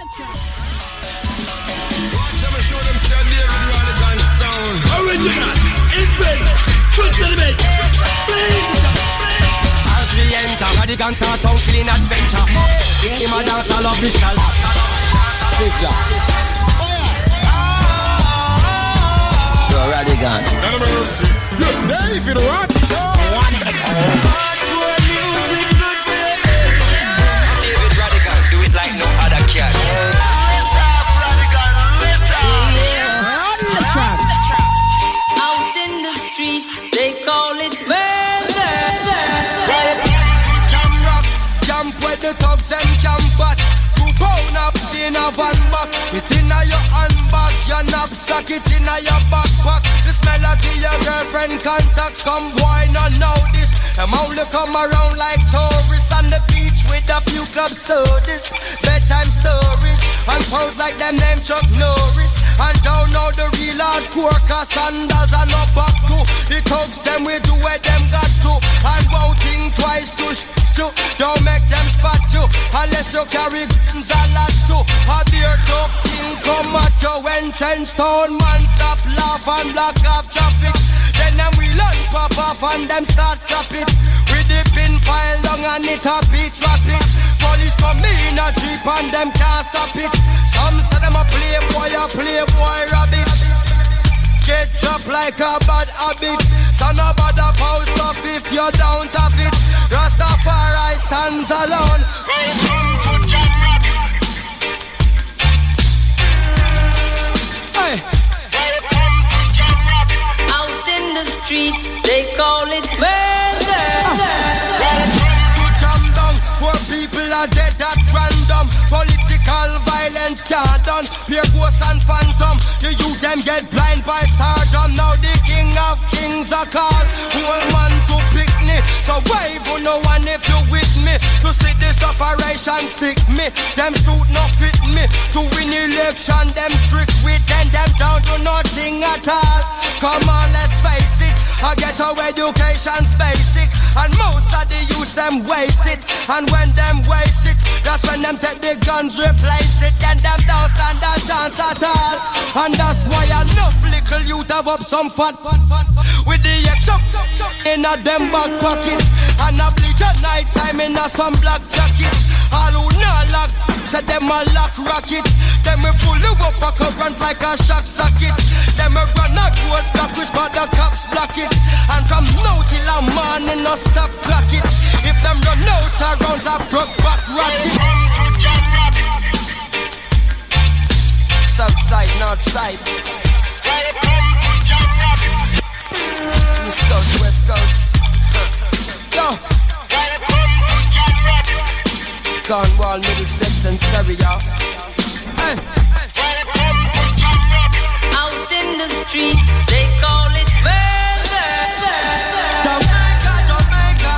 Watch them show them stand there with Rodigan sound. Original, invent, good to the make. As we enter, Rodigan start some clean adventure. Him a dance all official. Sizzler. Yo, Rodigan. No mercy. You're there if you don't watch. Hardcore music, good for your head. David Rodigan, do it like no other cat. Out in the street, they call it murder. Jam rock, camp where the thugs and camp at. 2 pound up in a van back. It in a your handbag, your knapsack, it in a your backpack. This melody your girlfriend contact. Some boy not know this. Them only come around like tourists on the beach with a few club sodas, bedtime stories, and pose like them name Chuck Norris. And don't know the real hardcore, cause sandals are no back to. The thugs them we do where them got to. And won't think twice to don't make them spot you. Unless you carry guns a lot to. A beer tough thing come at you. When trench town man stop laugh and block off traffic. Then them we learn pop off and them start trap it. With the pin file long and it a beat traffic. Police come in a jeep and them can't stop it. Some say them a playboy rabbit. Get chopped like a bad habit. So nobody post up if you don't have it. Rastafari stands alone. Hey. Out in the street, they call it murder. Jam down, poor people are dead at random. Political violence can't done. Pure ghosts and phantom. The youth them get blind by stardom. Now the king of kings are called. Whole man to pick me. So wave on no one if you with me. To see this operation sick me. Them suit no fit me. To win election them trick with them don't do nothing at all. Come on, let's face it. I get our education's basic. And most of the youth them waste it. And when them waste it, that's when them take the guns, replace it. Then them don't stand a chance at all. And that's why enough little youth have up some fun. With the action in a them back pocket. And a bleach at night time in a some black jacket. All who not lock, say them a lock rocket. Them we pull you up a current like a shock socket. Them we run a road block which but the cops block it. And from now till a morning no stop clock it. If them run out of rounds a broke back ratchet. South side, north side. East coast, west coast. Yo. Cornwall, Middlesex and Surrey, y'all. Hey. Out in the street, they call it murder. Jamaica, Jamaica.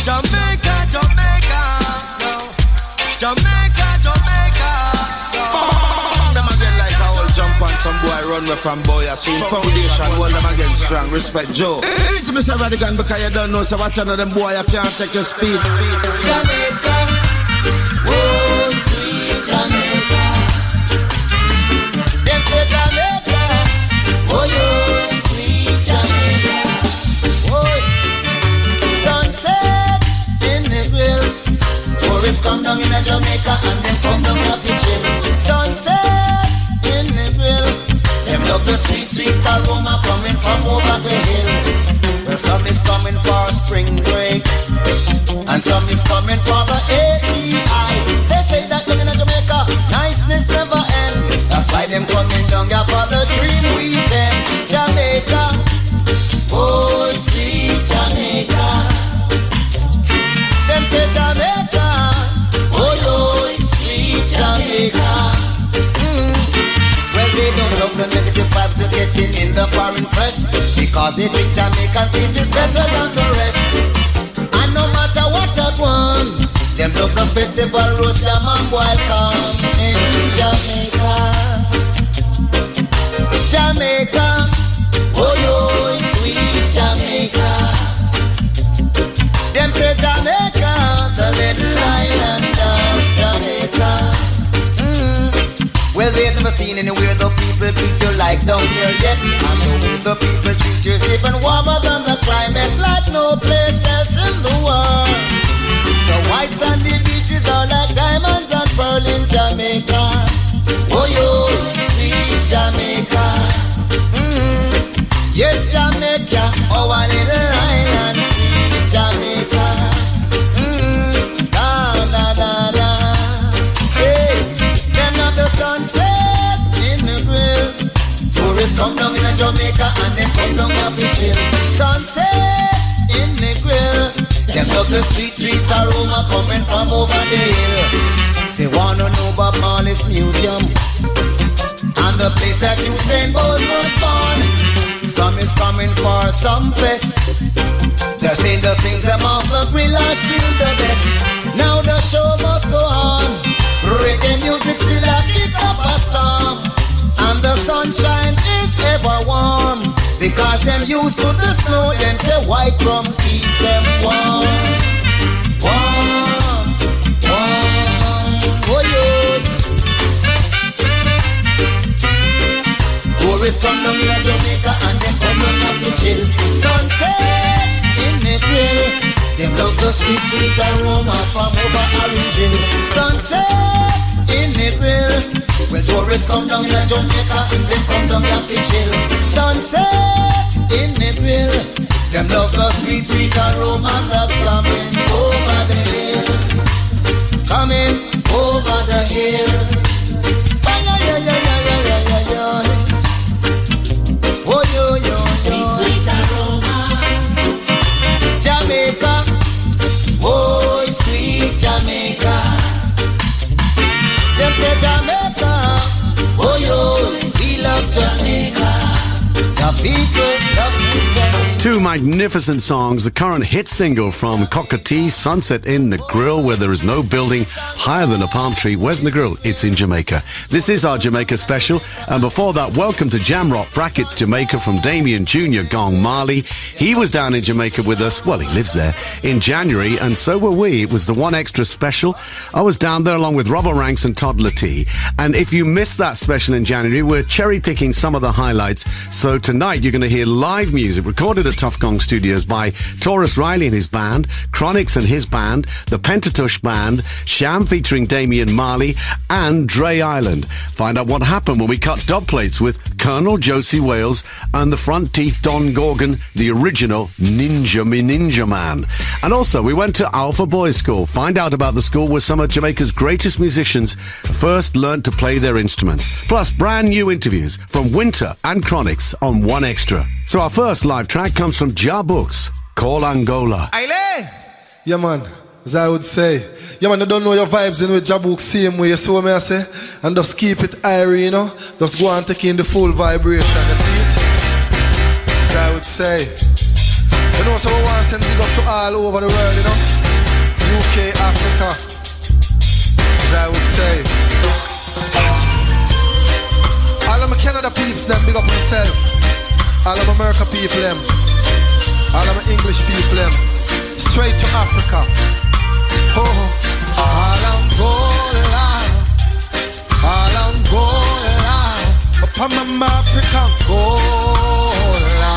Jamaica, Jamaica. No. Jamaica, Jamaica. No. Them again like a whole jump on some boy run away from boy. I seen foundation, hold them again strong. Respect Joe. It's Mr. Rodigan because you don't know. So watch another them boy, I can't take your speech. Jamaica, oh sweet Jamaica. Them say Jamaica, oh you sweet Jamaica. Oh, sunset in the grill. Tourists come down in a Jamaica and then come down off the chill. Sunset in the grill. Them love the sweet, sweet aroma coming from over the hill. Well, some is coming for spring break and some is coming for the ATI. They say that coming to Jamaica, niceness never end. That's why them coming down here for the dream weekend. Jamaica, oh sweet Jamaica. Them say Jamaica, oh yo sweet Jamaica. Well, they don't love the negative vibes we're getting in the foreign press, because they think Jamaican people is better than the rest. And no matter what I want, them love the festival, roast jam and welcome in Jamaica. Jamaica, oh yo, sweet Jamaica. Them say Jamaica, the little island of Jamaica. seen anywhere the people treat you like down here yet. And the way the people treat you is even warmer than the climate, like no place else in the world. The whites and the beaches are like diamonds and pearl in Jamaica. Oh yo, sweet Jamaica. Yes, Jamaica, our little island, sweet Jamaica. Da da da da. Hey, them of the sunset in the grill. Tourists come down in Jamaica and then come down and chill. Sunset in the grill. Them love the sweet, sweet aroma coming from over the hill. They wanna know about Marley's museum and the place that Usain Bolt was born. Some is coming for some fest. They're saying the things them off the grill are still the best. Now the show must go on. Reggae music still a kick up a storm. And the sunshine is ever warm. Because them used to the snow, then say white rum keeps them warm. Warm, warm, oh yeah. Tourists come down in Jamaica and then come down to chill. Sunset in the grill. Them love the sweet, sweet aroma from over Orange Hill. Sunset in the grill. Well, tourists come down in Jamaica and then come down to chill. Sunset in the grill. Them love the sweet, sweet aroma that's coming over the hill. Coming over the hill. Oh, yo, yo, sweet, sweet aroma. Jamaica, oh, sweet Jamaica. Them say Jamaica, oh, yo, we love Jamaica. The people love sweet Jamaica. Two magnificent songs. The current hit single from Cockatoo, Sunset in the Grill, where there is no building higher than a palm tree. Where's the grill? It's in Jamaica. This is our Jamaica special. And before that, welcome to Jamrock Brackets Jamaica from Damien Jr. Gong Marley. He was down in Jamaica with us. Well, he lives there in January, and so were we. It was the One Extra special. I was down there along with Robert Ranks and Toddler T. And if you missed that special in January, we're cherry picking some of the highlights. So tonight you're going to hear live music recorded at Tough Gong Studios by Taurus Riley and his band, Chronix and his band, the Pentatush Band, Sham featuring Damien Marley, and Dre Island. Find out what happened when we cut dub plates with Colonel Josie Wales and the Front Teeth Don Gorgon, the original Ninja Me Ninja Man. And also, we went to Alpha Boys School. Find out about the school where some of Jamaica's greatest musicians first learned to play their instruments. Plus, brand new interviews from Winter and Chronix on One Extra. So our first live track comes from Ja Books, Call Angola. Aile! Yeah, man. As I would say. Yeah, man, you don't know your vibes in with Ja Books same way. You see what I say? And just keep it airy, you know? Just go and take in the full vibration. You see it? As I would say. You know, so we want to send big up to all over the world, you know? UK, Africa. As I would say. All of my Canada peeps, them big up myself. All of America people, them. All of English people, them. Straight to Africa. Oh, Angola, Angola, upon my African Angola,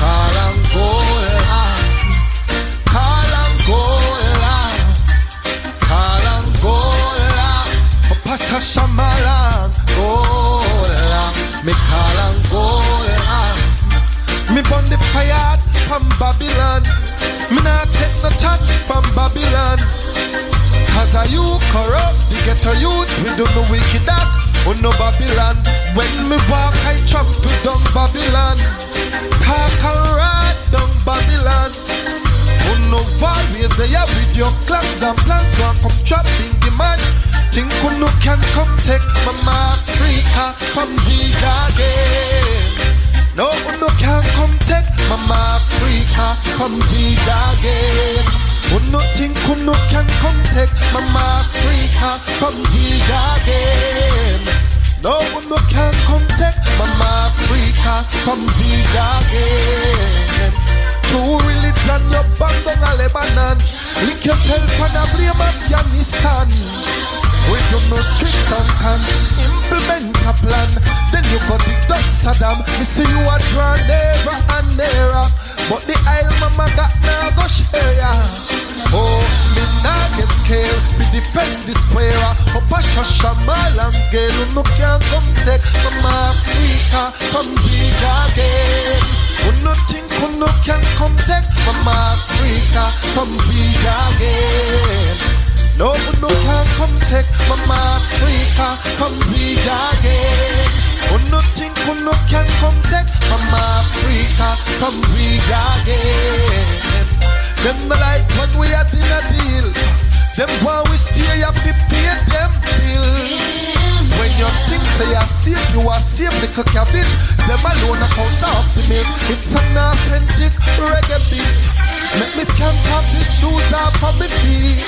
Angola, Angola, Angola, Pastor Shamala, Angola, me Angola. Me burn the fire from Babylon. Me not take no chat from Babylon. Cause are you corrupt? You get a youth, we do no wicked that. Oh no Babylon. When me walk, I trample down Babylon. Talk and ride down Babylon. Oh no always there with your clans and plans. Don't come trapping the man. Think who no can come take Mama Africa from the again. No, no can come take Mama Africa from big again. Oh, nothing no can come take Mama Africa from big again. No, no can come take Mama Africa from big again. True religion, you bang down a Lebanon. Link yourself and a blame Afghanistan. We do no tricks and cons. Implement a plan. Then you got the duck Saddam. Me see you a draw nearer and nearer. But the aisle mama got now go share ya. Oh, me nah get scared. Me defend the square. Up a shasha malangel. Who no can come take from Africa. From big again. Who no think who no can come take from Africa. From big again. No, who no can come take from Africa. From big again. Who no think who no can come take from Africa. From big again. Them no like when we are in a deal. Them while we stay up, we pay them bill. When you think you are safe, little cabbage. Them alone account of the milk. It's an authentic reggae beat. Make me scan pop the shoes off of my feet.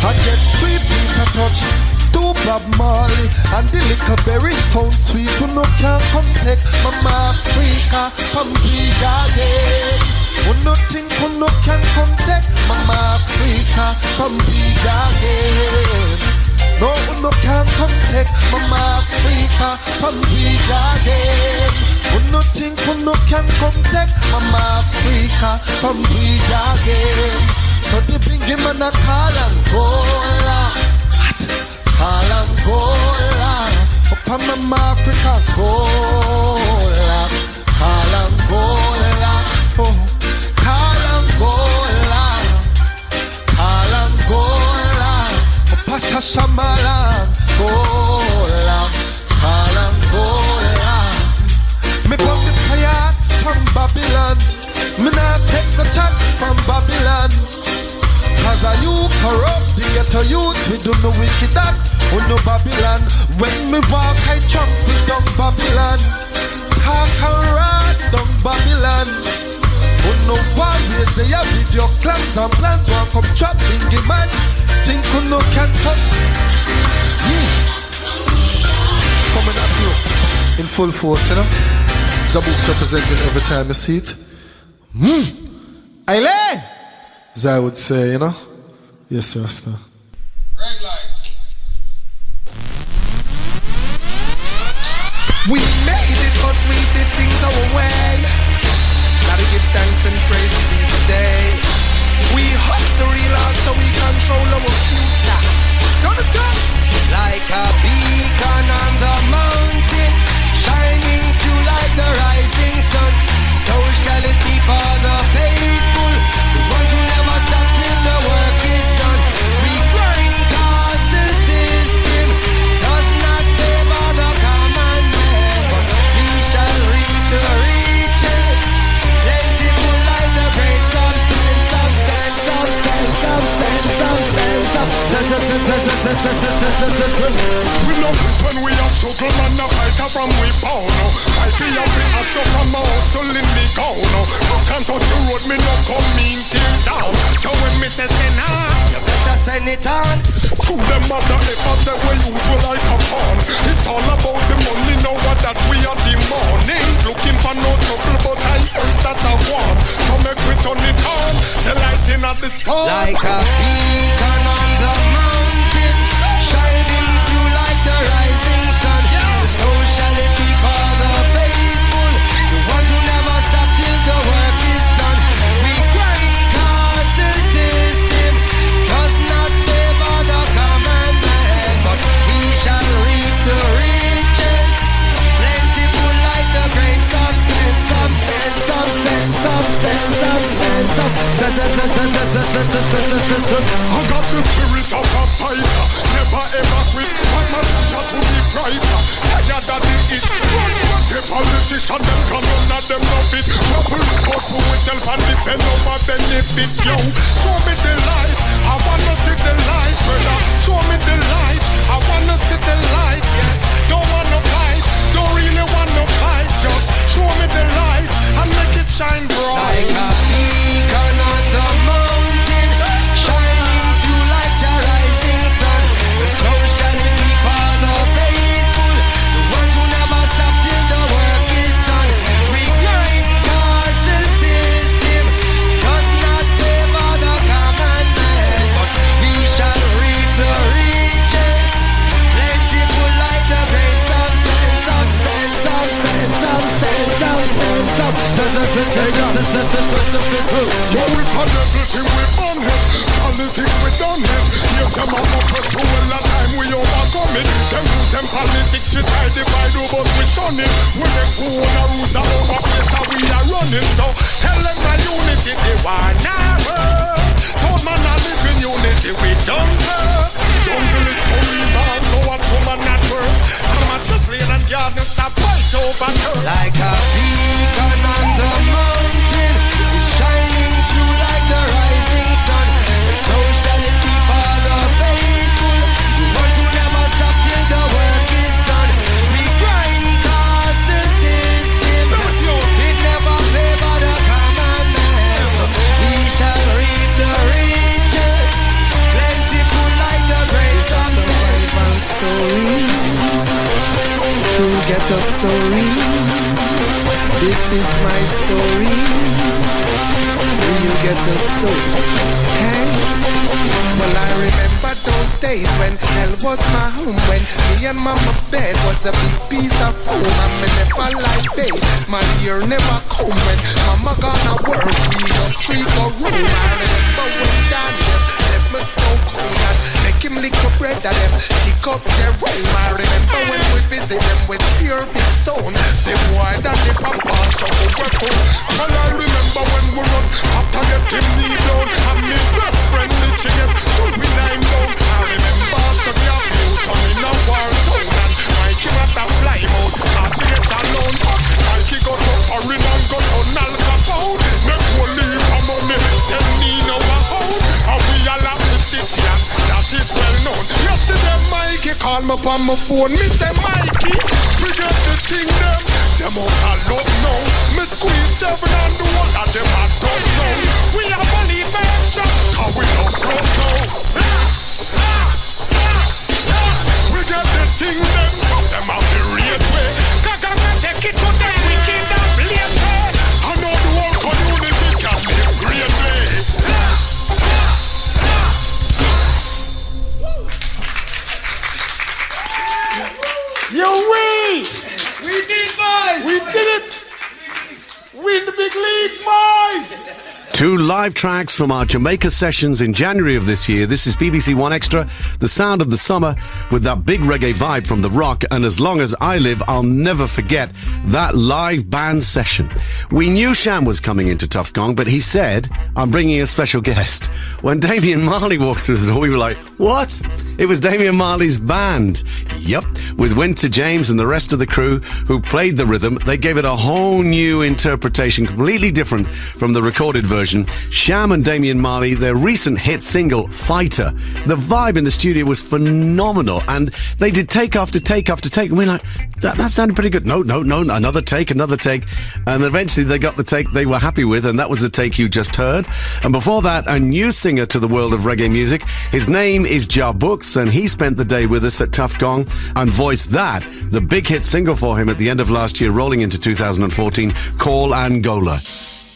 I get 3 people touch, 2 Bob Marley, and the little berry sound sweet. Who no can come take Mama Africa from big again. Who no think who no can come take Mama Africa from big again. No, who no can come take Mama Africa from big again. Who no think who no can come take Mama Africa from big again. So they bring him on a call and cola. Call and cola. Up on Mama Africa cola. Call and cola. Oh. Angola, Angola, Pasta Shamala, Angola, Angola. Me put the fire from Babylon. Me not take no chat from Babylon. Cause are you corrupt, the ghetto youth, we do no wicked act. Oh no Babylon, when me walk I trample down Babylon. Talk and ride down Babylon. Oh no warriors, they have video clans and plans. One come trapping the man. Think who no can come. Coming at you in full force, you know. Jabooks representing every time you see it. Aile! As I would say, you know. Yes, Rasta. Red light. We made it, but we did things our way. Gotta give thanks and praises each day. We hustle real hard so we control our future. Turn it up! Like a beacon on the mountain, shining through like the rising sun. So shall it be for the faithful, the ones who never stop till the work is done. We grind cause the system does not favor the common man, but we shall reap the riches. Plentiful like the great substance of sense. We know when we are struggle and a fighter from we bound. I feel a bit hot so from my hustle in me gown. You can't touch the road, me no come mean tear down. So when me say nah, You better send it on. screw them mother effort that we use we like a pawn. It's all about the money now that we are demanding. Looking for no trouble but I heard that I want. So make we turn it on, the lighting at the star. Like a beacon on the mountain, shining through like the rising sun. So shall it be for the faithful, the ones who never stop till the work is done. We grind cause the system does not favor the common man, but we shall reap the riches. Plentiful like the great substance of sense. I got the spirit of a fighter, never ever quit. But my future to be brighter. Higher than the east. The politician them come none of them love it. Couple report to itself and depend on my benefit. Yo, show me the light. I wanna see the light, brother. Show me the light. I wanna see the light. Yes, don't wanna fight. Don't really wanna fight. Just show me the light and make it shine bright. Like a beacon on the mountain, shining through like the rising sun. So shall it be for the faithful, the ones who never stop till the work is done. We grind cause the system does not favor the common man, but we shall reap the riches. Now we for everything we done it. Politics we done it. Here's them out of us who will a time we overcome it. Them use them politics to try divide us, but we shun it. We make fool on the rules all over place and we are running. So tell them my unity they want never. So man I live in unity we don't hurt. Jungle is going down, no one woman at work. I'm a just laying and garden stop fight over her. Like a beacon on the mountain, it's shining through like the rising sun. And so shall it be for the faithful, the ones who never stop till the work is done. We grind cause the system, it never favor the common man. So we shall reap the riches, plentiful like the grace of survival story. True get a story. This is my story. Will you get a story? Hey? Well, I remember those days when hell was my home, when me and mama bed was a big piece of foam. And me never like babe, my ear never come. When mama gonna work, we just free for room. I remember when Daniel left me snow cold and make him lick up bread and them kick up their room. I remember when we visit them with pure big stone. They boy that they papa so overcoat. And I remember when we run after get him knee down. And me best friend the chicken to me nine down. I remember so they have you come in a war zone. And Mikey got a fly mode. Now she get alone. Mikey got to foreign and got on Al Capone. Make one leave for money, send me no a home. And we all have to sit here, that is well known. Yesterday Mikey called me on my phone. Me say Mikey, forget the thing them. Them out a look now. Me squeeze 7 and the one of them a don't know. We are believe action, cause we don't know. We got the thing them, some them have the real way. Cause I'm gonna take it to them, we can't have blame way. I know the whole community can be great way. Yo, we did it, boys! We did it! We in the big leagues, boys! 2 live tracks from our Jamaica sessions in January of this year. This is BBC One Extra, the sound of the summer with that big reggae vibe from The Rock. And as long as I live, I'll never forget that live band session. We knew Sham was coming into Tough Gong, but he said, I'm bringing a special guest. When Damian Marley walked through the door, we were like, what? It was Damian Marley's band. Yep, with Winter James and the rest of the crew who played the rhythm. They gave it a whole new interpretation, completely different from the recorded version. Sham and Damian Marley, their recent hit single, Fighter. The vibe in the studio was phenomenal, and they did take after take after take, and we're like, that sounded pretty good. No, another take. And eventually they got the take they were happy with, and that was the take you just heard. And before that, a new singer to the world of reggae music. His name is Jar Books, and he spent the day with us at Tough Gong and voiced that, the big hit single for him at the end of last year, rolling into 2014, Call Angola.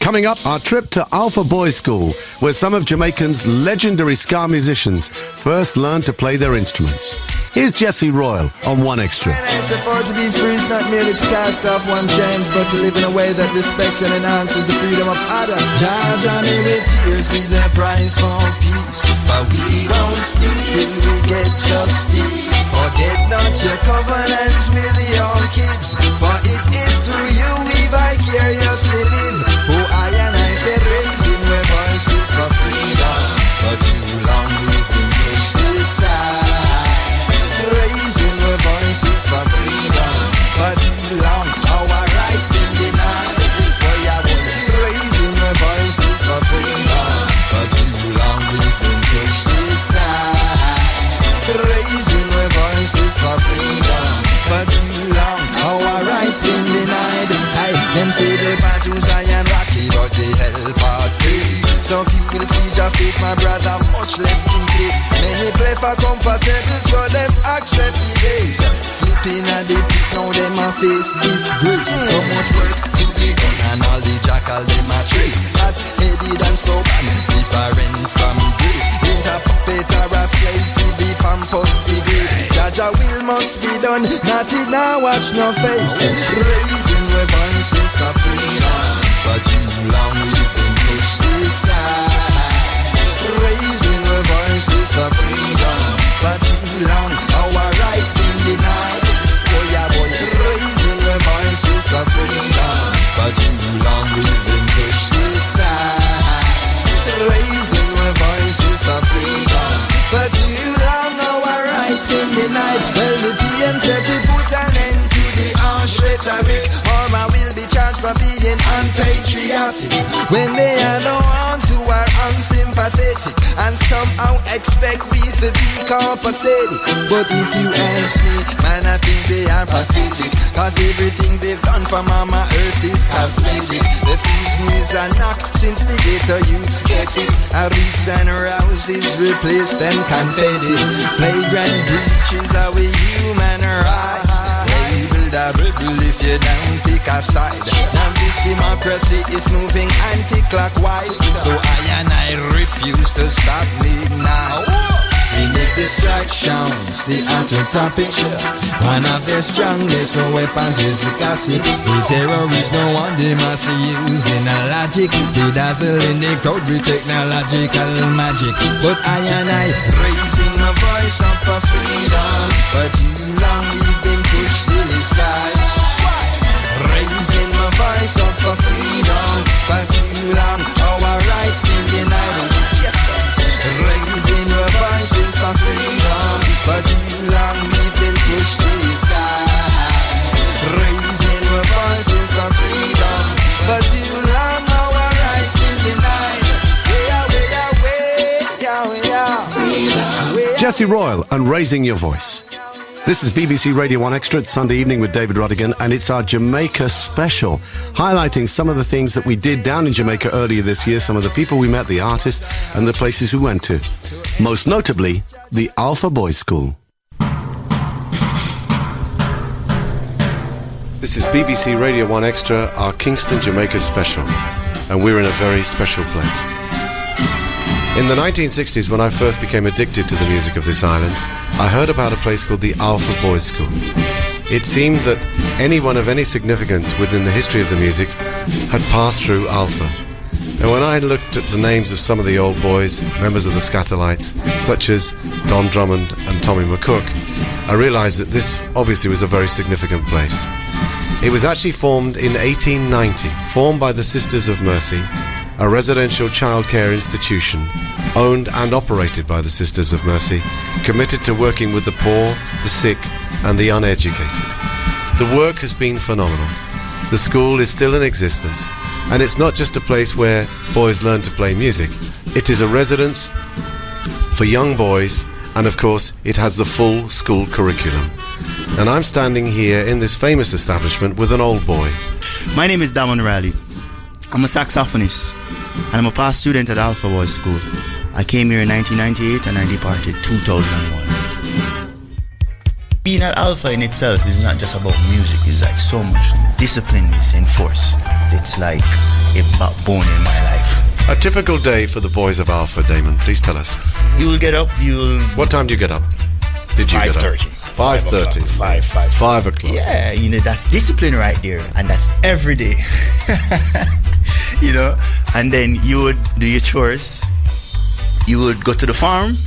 Coming up, our trip to Alpha Boys School, where some of Jamaican's legendary ska musicians first learned to play their instruments. Here's Jesse Royal on One Extra. I support to be free is not merely to cast off one chains, but to live in a way that respects and enhances the freedom of others. Judge me with tears be the price for peace, but we won't cease till we get justice. Forget not your covenants with your kids, for it is through you we vicariously live. Who I and I said raising our voices for freedom, but too long we've been pushed aside. Raising our voices for freedom, but too long our rights been denied. Boy, I was raising our voices for freedom, but too long we've been pushed aside. Raising our voices for freedom, but too long our rights been denied. Them say the battles I am rocky, but they help out pay. So few will see your face, my brother, much less in case. Many prefer comfortable, so them accept the hate. Sleeping at the pit, now them a face disgrace. So much work to be done, and all the jackal them a trace. Hot-headed and stubborn, different from brave. Ain't a puppet or a slave for the pampus degrade. Jaja will must be done, not it now watch no face. Raising our voices for freedom, but too long we've been pushed Raising our voices for freedom. For too long, our rights been denied. Oh yeah, boy, raising our voices for freedom. For too long, we've been pushed aside. Raising our voices for freedom. For too long, our rights been denied. Well, the PM said we put an end to the harsh rhetoric, or I will be charged for being unpatriotic. When they are the ones who are unsympathetic and somehow expect we to be compensated. But if you ask me, man, I think they are pathetic, cause everything they've done for Mama Earth is cosmetic. The fuse knees are knocked since the ghetto youths get it. A roots and rouses replace them confetti. Flagrant breaches of our human rights. Labeled a rebel if you don't pick a side. Now this democracy is moving anti-clockwise, so I refuse to stop midnight. We make distractions the hotter topic. One of the strongest weapons is gossip. The terrorists no one they must use in a logic. We dazzle in the crowd with technological magic. But I raising my voice up for freedom. For too long we've been pushed to the side. Raising my voice up for freedom. For too long our rights been denied. Raising our voices for freedom. For too long we've been pushed to the side. Raising our voices for freedom. For too long our rights been denied. Jesse Royal and Raising Your Voice. This is BBC Radio 1 Extra. It's Sunday evening with David Rodigan, and it's our Jamaica special, highlighting some of the things that we did down in Jamaica earlier this year, some of the people we met, the artists, and the places we went to. Most notably, the Alpha Boys School. This is BBC Radio 1 Extra, our Kingston, Jamaica special, and we're in a very special place. In the 1960s, when I first became addicted to the music of this island, I heard about a place called the Alpha Boys School. It seemed that anyone of any significance within the history of the music had passed through Alpha. And when I looked at the names of some of the old boys, members of the Scatterlights, such as Don Drummond and Tommy McCook, I realized that this obviously was a very significant place. It was actually formed in 1890, formed by the Sisters of Mercy, a residential childcare institution owned and operated by the Sisters of Mercy, committed to working with the poor, the sick, and the uneducated. The work has been phenomenal. The school is still in existence, and it's not just a place where boys learn to play music. It is a residence for young boys, and of course, it has the full school curriculum. And I'm standing here in this famous establishment with an old boy. My name is Damon Riley. I'm a saxophonist, and I'm a past student at Alpha Boys School. I came here in 1998 and I departed 2001. Being at Alpha in itself is not just about music, it's like so much. Discipline is enforced. It's like a backbone in my life. A typical day for the boys of Alpha, Damon, please tell us. You will get up, What time do you get up? Did you 5:30. get up? 5:30. 5 o'clock. Yeah, that's discipline right there, and that's every day. And then you would do your chores. You would go to the farm.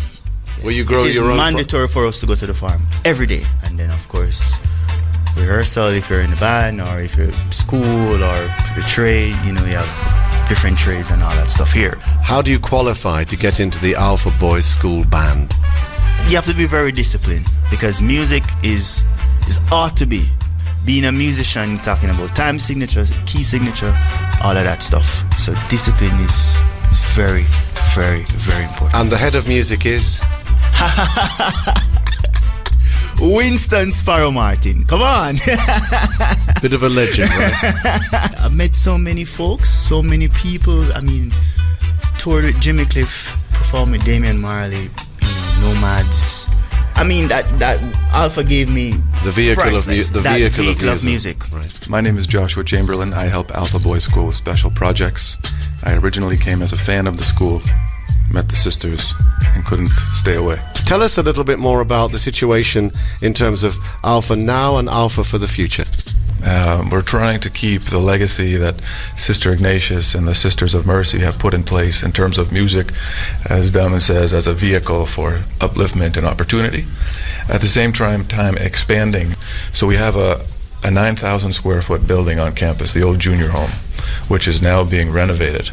Will you grow your own? It's mandatory for us to go to the farm every day. And then, of course, rehearsal if you're in the band, or if you're at school, or the trade. You have different trades and all that stuff here. How do you qualify to get into the Alpha Boys School band? You have to be very disciplined, because music is ought to be. Being a musician, talking about time signature, key signature, all of that stuff. So discipline is very, very, very important. And the head of music is? Winston Sparrow Martin. Come on. Bit of a legend, right? I've met so many folks, so many people. Toured with Jimmy Cliff, performed with Damian Marley, Nomads. That Alpha gave me the vehicle of music. Right. My name is Joshua Chamberlain. I help Alpha Boys School with special projects. I originally came as a fan of the school, met the sisters, and couldn't stay away. Tell us a little bit more about the situation in terms of Alpha now and Alpha for the future. We're trying to keep the legacy that Sister Ignatius and the Sisters of Mercy have put in place in terms of music, as Bellman says, as a vehicle for upliftment and opportunity. At the same time expanding. So we have a 9,000 square foot building on campus, the old junior home, which is now being renovated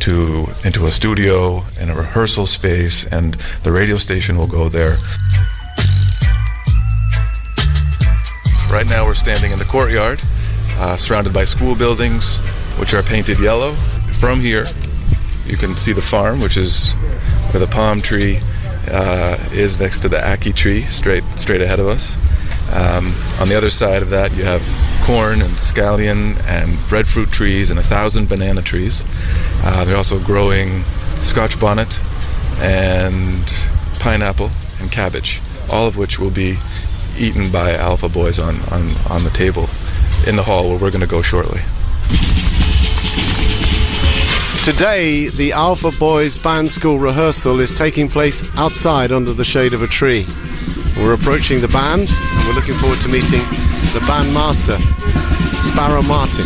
into a studio and a rehearsal space, and the radio station will go there. Right now we're standing in the courtyard, surrounded by school buildings, which are painted yellow. From here, you can see the farm, which is where the palm tree is next to the ackee tree, straight ahead of us. On the other side of that, you have corn and scallion and breadfruit trees and 1,000 banana trees. They're also growing Scotch bonnet and pineapple and cabbage, all of which will be eaten by Alpha Boys on the table in the hall where we're going to go shortly. Today, the Alpha Boys Band School rehearsal is taking place outside under the shade of a tree. We're approaching the band, and we're looking forward to meeting the band master, Sparrow Martin.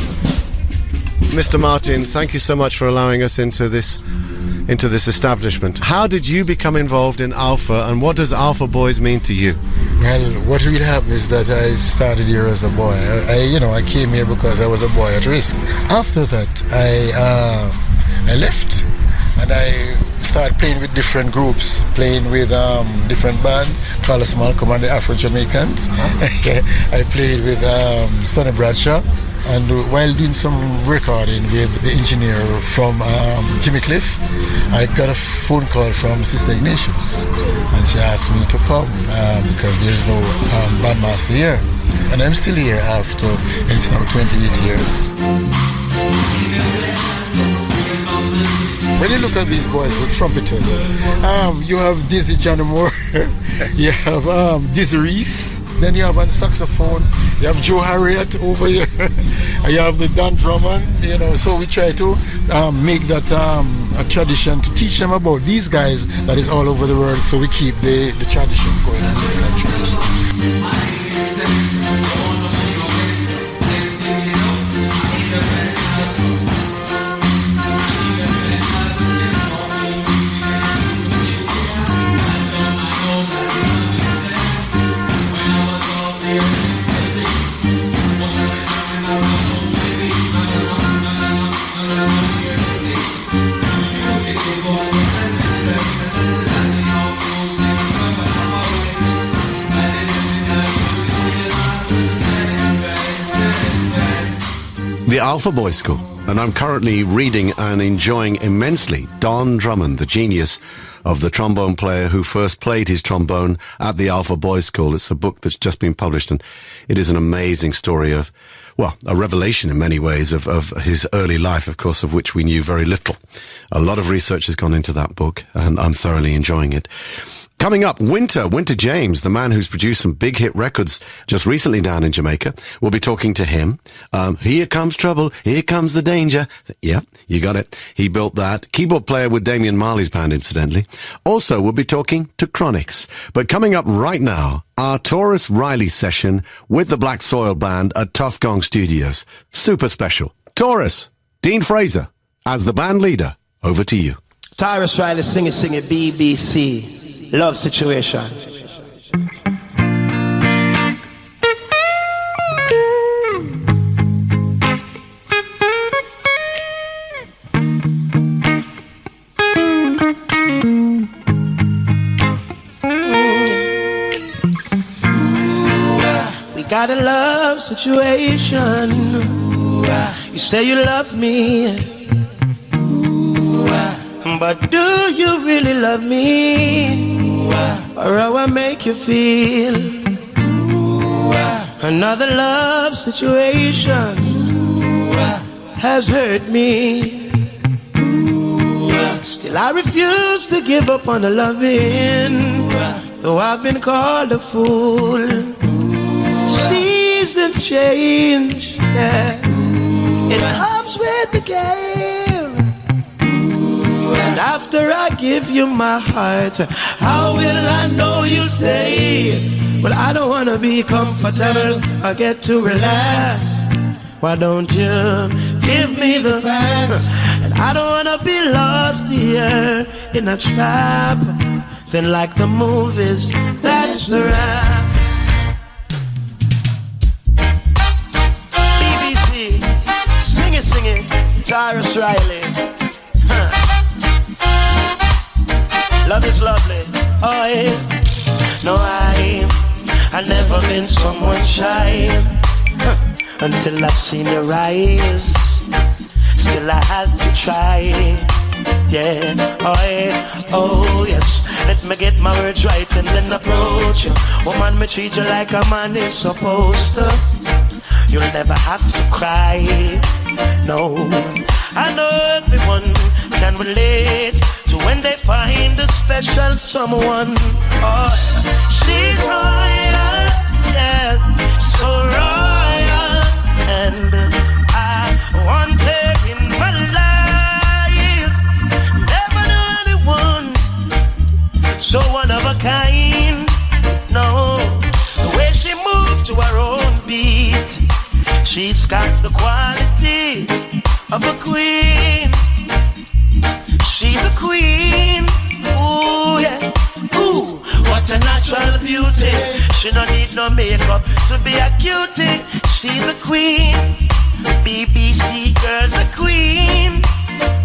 Mr. Martin, thank you so much for allowing us into this establishment. How did you become involved in Alpha, and what does Alpha Boys mean to you? Well, what really happened is that I started here as a boy. I came here because I was a boy at risk. After that, I left, and I started playing with different groups, playing with different bands, Carlos Malcolm and the Afro-Jamaicans. I played with Sonny Bradshaw, and while doing some recording with the engineer from Jimmy Cliff, I got a phone call from Sister Ignatius, and she asked me to come because there's no bandmaster here. And I'm still here after, it's now 28 years. When you look at these boys, the trumpeters, you have Dizzy Johnny Moore, you have Dizzy Reese, then you have on saxophone, you have Joe Harriet over here, and you have the Dan Drummond, so we try to make that a tradition to teach them about these guys that is all over the world, so we keep the tradition going, the musical tradition. The Alpha Boys School, and I'm currently reading and enjoying immensely Don Drummond, the genius of the trombone player who first played his trombone at the Alpha Boys School. It's a book that's just been published, and it is an amazing story of, well, a revelation in many ways of his early life, of course, of which we knew very little. A lot of research has gone into that book, and I'm thoroughly enjoying it. Coming up, Winter James, the man who's produced some big hit records just recently down in Jamaica. We'll be talking to him. Here Comes Trouble, Here Comes the Danger. Yeah, you got it. He built that. Keyboard player with Damian Marley's band, incidentally. Also, we'll be talking to Chronics. But coming up right now, our Taurus Riley session with the Black Soil Band at Tough Gong Studios. Super special. Taurus, Dean Fraser, as the band leader, over to you. Taurus Riley, sing it, BBC. Love Situation. We got a love situation. You say you love me, but do you really love me? Or how I make you feel? Another love situation has hurt me. Still I refuse to give up on the loving, though I've been called a fool. Seasons change, yeah. It comes with the game. And after I give you my heart, how will I know you stay? Well, I don't wanna be comfortable, I get to relax. Why don't you give me the facts? And I don't wanna be lost here in a trap. Then like the movies, that's the rap. BBC, sing it, Tyrus Riley. Love is lovely, oh yeah. No, I never been someone shy until I seen your eyes. Still I had to try, yeah, oh yes. Let me get my words right and then approach you. Woman, me treat you like a man is supposed to. You'll never have to cry, no. I know everyone can relate to when they find a special someone. Oh, she's royal, yeah, so royal, and I want her in my life. Never knew anyone so one of a kind. No, the way she moved to her own beat, she's got the qualities of a queen. She's a queen. Ooh, yeah. Ooh, what a natural beauty. She don't need no makeup to be a cutie. She's a queen. BBC girl's a queen.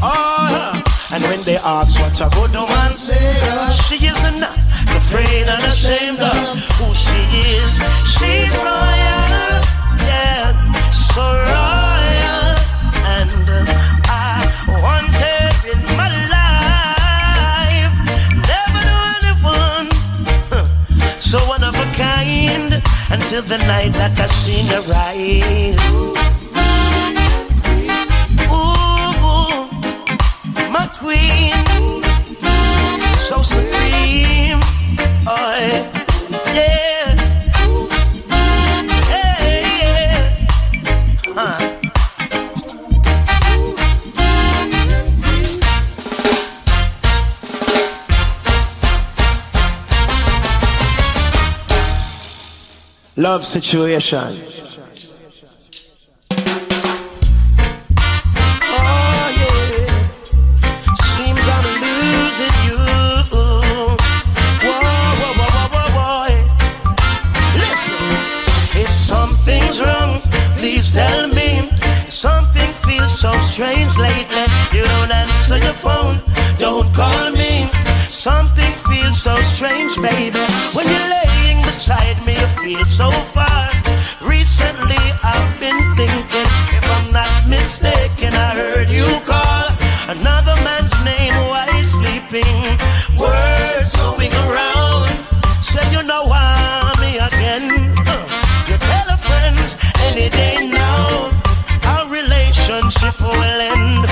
Oh, and when they ask what a good woman say, she is not afraid and ashamed of who she is. She's royal, yeah, so royal, and I want her in my life. Never knew anyone so one of a kind until the night that I seen her rise. My queen, so supreme, oh yeah, yeah. Love situation. Tell me, something feels so strange lately. You don't answer your phone, don't call me. Something feels so strange, baby. When you're laying beside me, you feel so far. Recently, I've been thinking, if I'm not mistaken, I heard you call another man's name while sleeping. Words going around, said you know why me again. You tell a friends any day now, our relationship will end.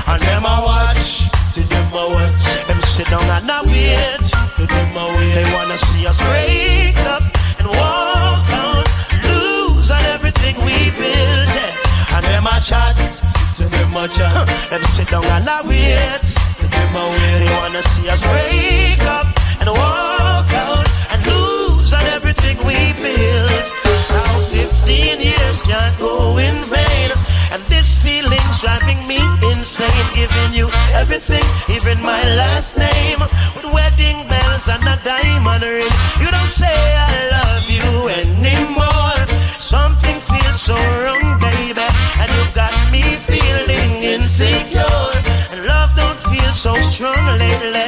And them I watch, see them I watch, them sit down and I wait. They wanna see us break up and walk out, lose on everything we built. And them I chat, see them I chat, them sit down and I wait. They wanna see us break up and walk out and lose on everything we built. Now 15 years can't go in vain, and this feeling's driving me insane. Giving you everything, even my last name, with wedding bells and a diamond ring. You don't say I love you anymore. Something feels so wrong, baby, and you've got me feeling insecure. And love don't feel so strong lately.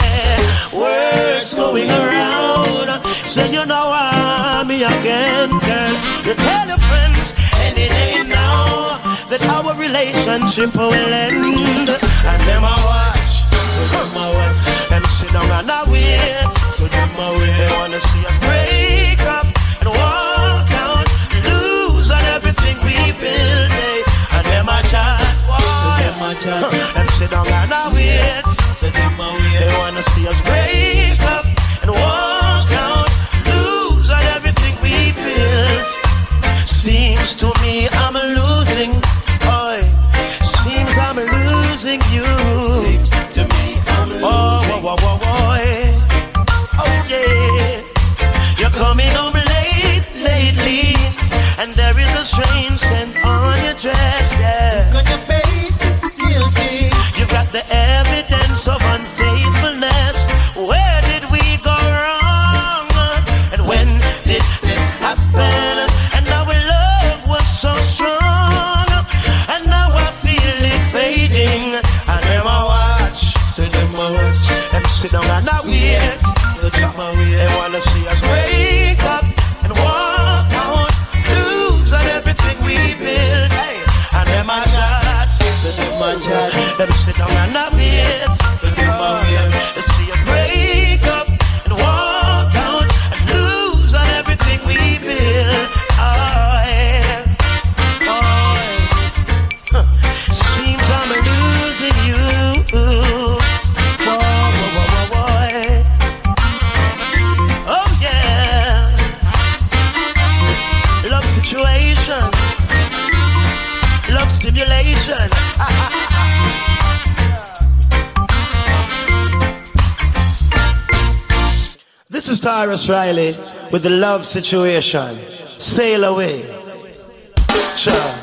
Words going around, say you know I'm me again, girl. You tell your friends any day now that our relationship will end. And them I watch, so them I watch, them sit down and I wait, so them I wait. They wanna see us break up and walk out, lose on everything we built, eh? And them I chat, so them I chat, them sit down and I wait, so them I wait. They wanna see us break up and walk out, lose on everything we built. Seems to me I'm losing, oi. Seems I'm losing you. Seems to me I'm losing. Oh yeah. You're coming home late lately, and there is a strange scent on your dress. situation. This is Tyrus Riley with the love situation. Sail away. Sure.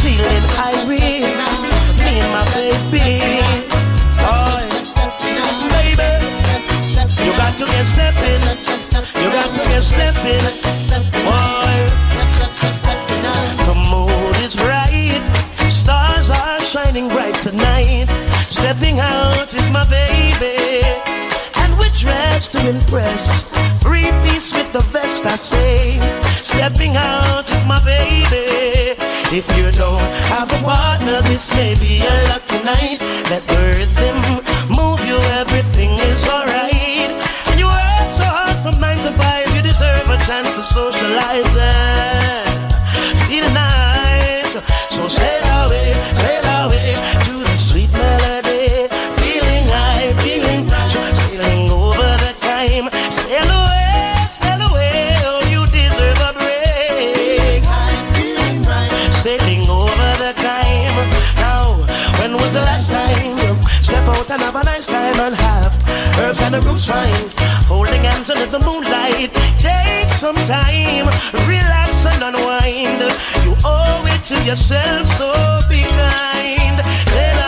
Feeling irate, me and my baby. Oh, baby, you got to get stepping. You got to get stepping. Boy, the mood is bright. Stars are shining bright tonight. Stepping out with my baby, and we're dressed to impress. 3-piece with the vest, I say. Stepping out with my baby. If you don't have a partner, this may be a lucky night. Let the rhythm move you, everything is alright. And you work so hard from 9 to 5, you deserve a chance to socialize and feel nice. So sail away to the sweet melody. Feeling high, feeling fresh, sailing over the time. Sail away, oh you deserve a break. Sailing over the time. Now, when was the last time you step out and have a nice time and have herbs and the roots fine, holding hands under the moonlight? Take some time, relax and unwind. You owe it to yourself, so be kind. Sail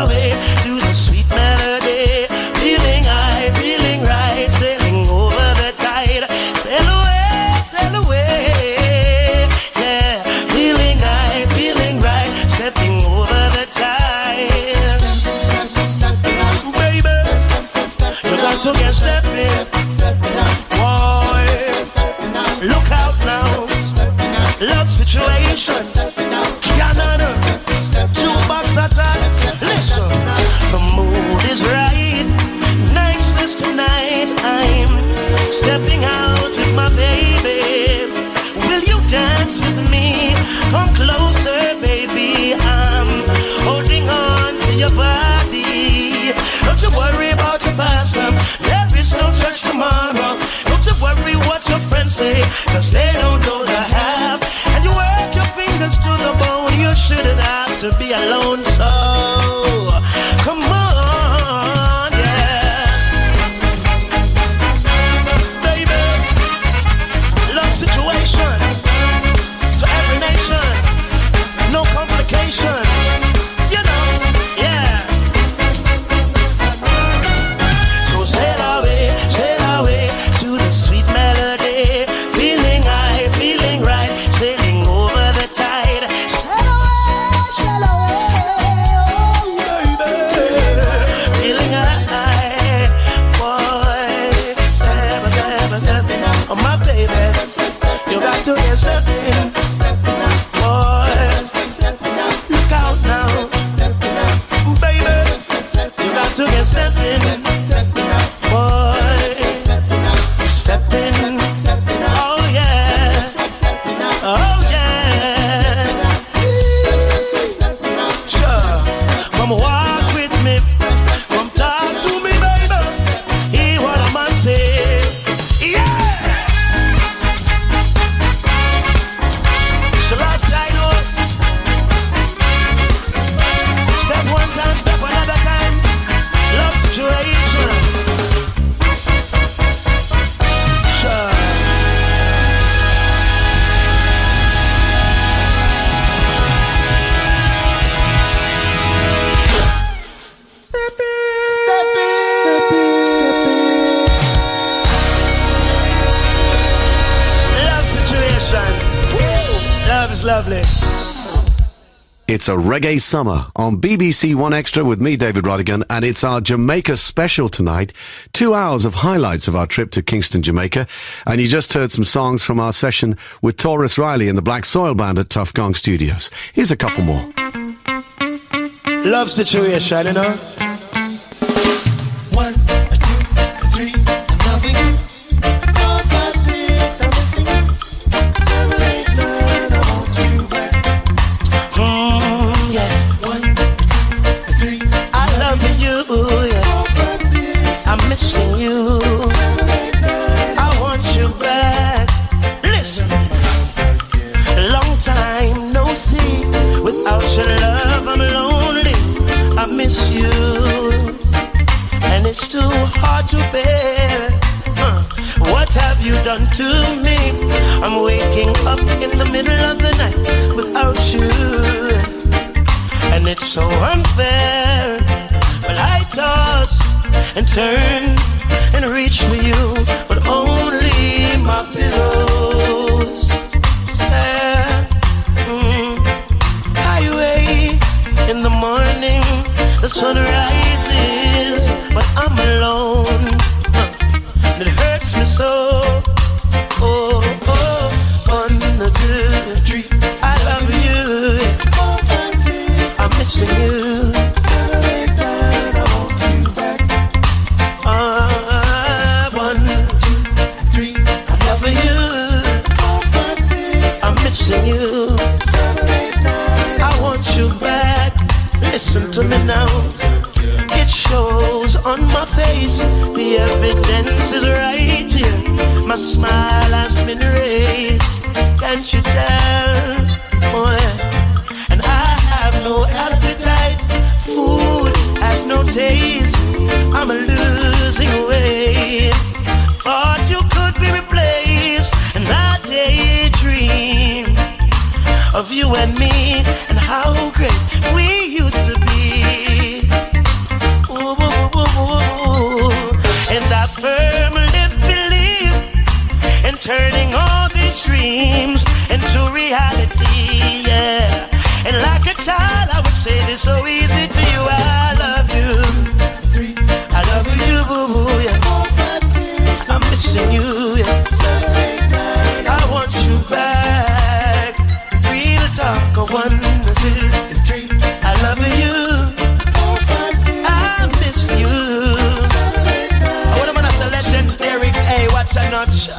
away to the sweet melody. Feeling high, feeling right, sailing over the tide. Sail away, yeah. Feeling high, feeling right, stepping over the tide. Baby, you got to get stepping. Boy, look out now. Love situation. Canada, jukebox attack. Listen, the mood is right. Niceness tonight. I'm stepping out with my baby. Will you dance with me? Come closer, baby. I'm holding on to your body. Don't you worry about your past. There is no church tomorrow. Don't you worry what your friends say, 'cause they don't know the half. And you work your fingers to the bone. You shouldn't have to be alone. So come on, yeah. Baby, love situation to every nation. No complication. You know, yeah. So sail away to the sweet melody. Feeling high, feeling right, sailing over the tide. Sail away, baby. Feeling high, boy. Stepping out. Oh, my baby, you got to get stepping. Boy, look out now. Baby, you got to get stepping. Boy, stepping. Oh yeah. Oh yeah. Sure. Come walk with me. Come talk to me, baby. Hear what I'm gonna say. Yeah. So last night, step one time, step another time. Love situation. Sure. Love situation. Love is lovely. It's a reggae summer on BBC One Extra with me, David Rodigan, and it's our Jamaica special tonight. 2 hours of highlights of our trip to Kingston, Jamaica. And you just heard some songs from our session with Taurus Riley and the Black Soil Band at Tough Gong Studios. Here's a couple more. Love situation, you know. 1, you, and it's too hard to bear. What have you done to me? I'm waking up in the middle of the night without you, and it's so unfair. Well, I toss and turn and reach for you, but only my pillows stare. I wake in the morning, the sun rises, but I'm alone. And it hurts me so. Oh, 1, 2, 3. I love you. 4, 5, 6. I'm missing you. 7, 8, 9. I want you back. 1, 2, 3. I love you. 4, 5, 6. I'm missing you. 7, 8, 9. I want you back. Listen to me now. It shows on my face. The evidence is right here. My smile has been raised. Can't you tell? Oh, yeah. And I have no appetite. Food has no taste. I'm losing weight. Thought you could be replaced. And I daydream of you and me, and how great we used to be. Ooh, ooh, ooh, ooh. And I firmly believe in turning all these dreams into reality, yeah. And like a child, I would say this so easy to you. I love you. 2, 3. I love you, yeah. 4, 5, 6. I'm missing you, yeah. 7, 8, 9. I want you back. Real talk, 1, 2, 3. I love you. 4, 5, 6. I miss you. 7, 8, 9. I want to say legendary. Hey, watch a notch.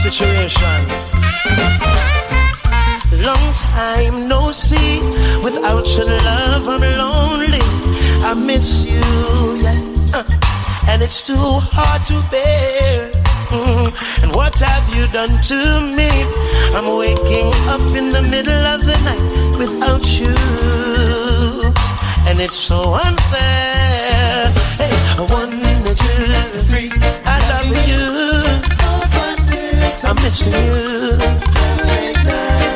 Situation. Long time no see. Without your love, I'm lonely. I miss you, yeah. And it's too hard to bear. And what have you done to me? I'm waking up in the middle of the night without you, and it's so unfair. Hey, 1, 2, 3. I love you. I'm missing you. 7, 8, 9.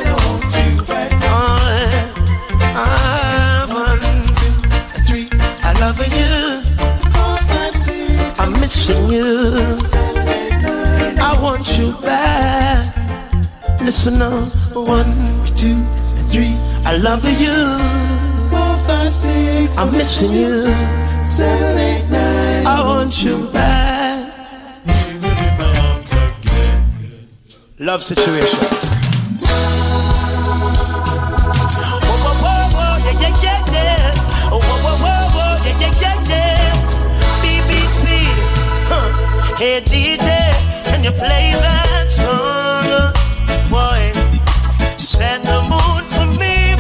I want you back. 1, 2, 3. I love you. 4, 5, 6. I'm missing you. 7, 8, 9. I want you back. Listen up. 1, 2, 3. I love you. 4, 5, 6. I'm missing you. 7, 8, 9. I want you back. Love situation. Whoa, whoa, whoa, whoa, yeah, yeah, yeah, yeah. Whoa, whoa, whoa, whoa, yeah, yeah, yeah, yeah. BBC, hey DJ, can you play that song? Boy, set the mood for me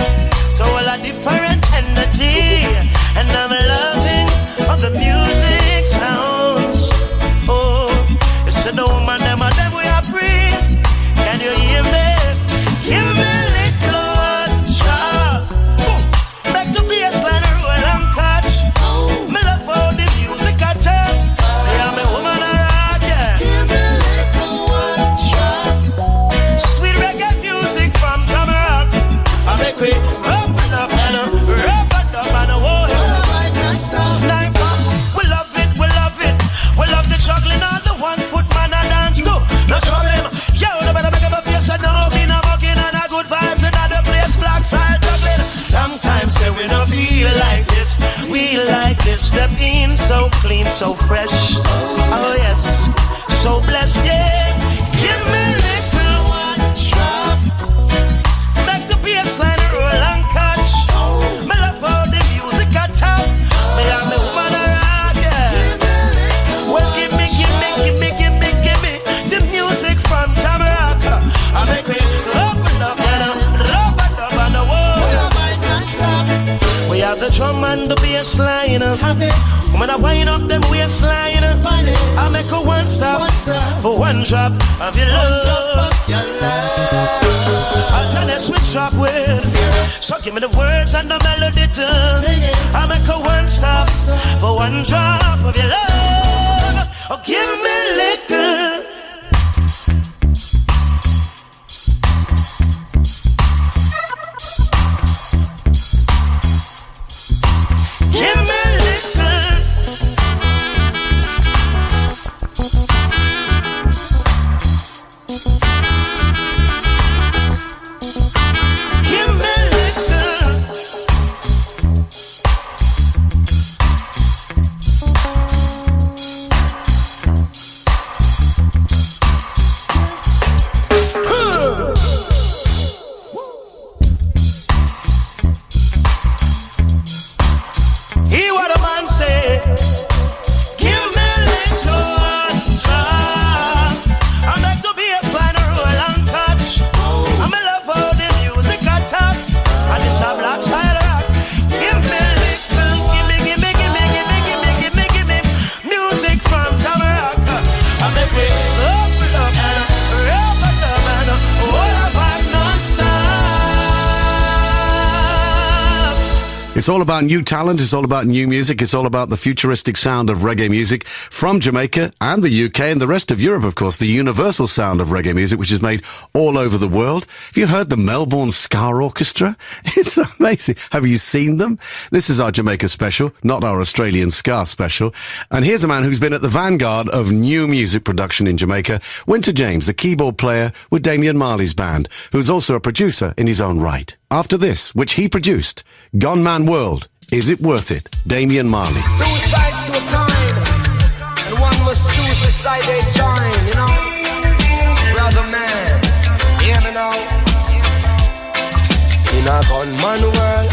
to all a different energy, and I'm loving all the music sounds. Oh, it's the woman, them we are free. Can you hear me? Give me a little shot. Back to baseline and roll and catch. Me love how the music I tell. Yeah, me woman a rock, yeah. Give me a little one wine. When I wind up them waistline, I make a one stop for one drop of your love. I'll tell you switch drop with. So give me the words and the melody too. I make a one stop for one drop of your love. Oh, give me liquor. Give me liquor. Give me liquor. Hear what a man say. Give me liquor and drop. I like to be a fine roll and touch. I'm in love how the music attack. And it's a black side rock. Give me liquor. Give me music from Tamarack. I make it up and rub it up and all about non-stop. It's all about new talent, it's all about new music, it's all about the futuristic sound of reggae music from Jamaica and the UK and the rest of Europe, of course, the universal sound of reggae music, which is made all over the world. Have you heard the Melbourne Ska Orchestra? It's amazing. Have you seen them? This is our Jamaica special, not our Australian Ska special. And here's a man who's been at the vanguard of new music production in Jamaica, Winter James, the keyboard player with Damian Marley's band, who's also a producer in his own right. After this, which he produced, Gone Man World, Is It Worth It? Damian Marley. Two sides to a coin, and one must choose which side they join, you know. Brother man, hear me now. In a gunman world,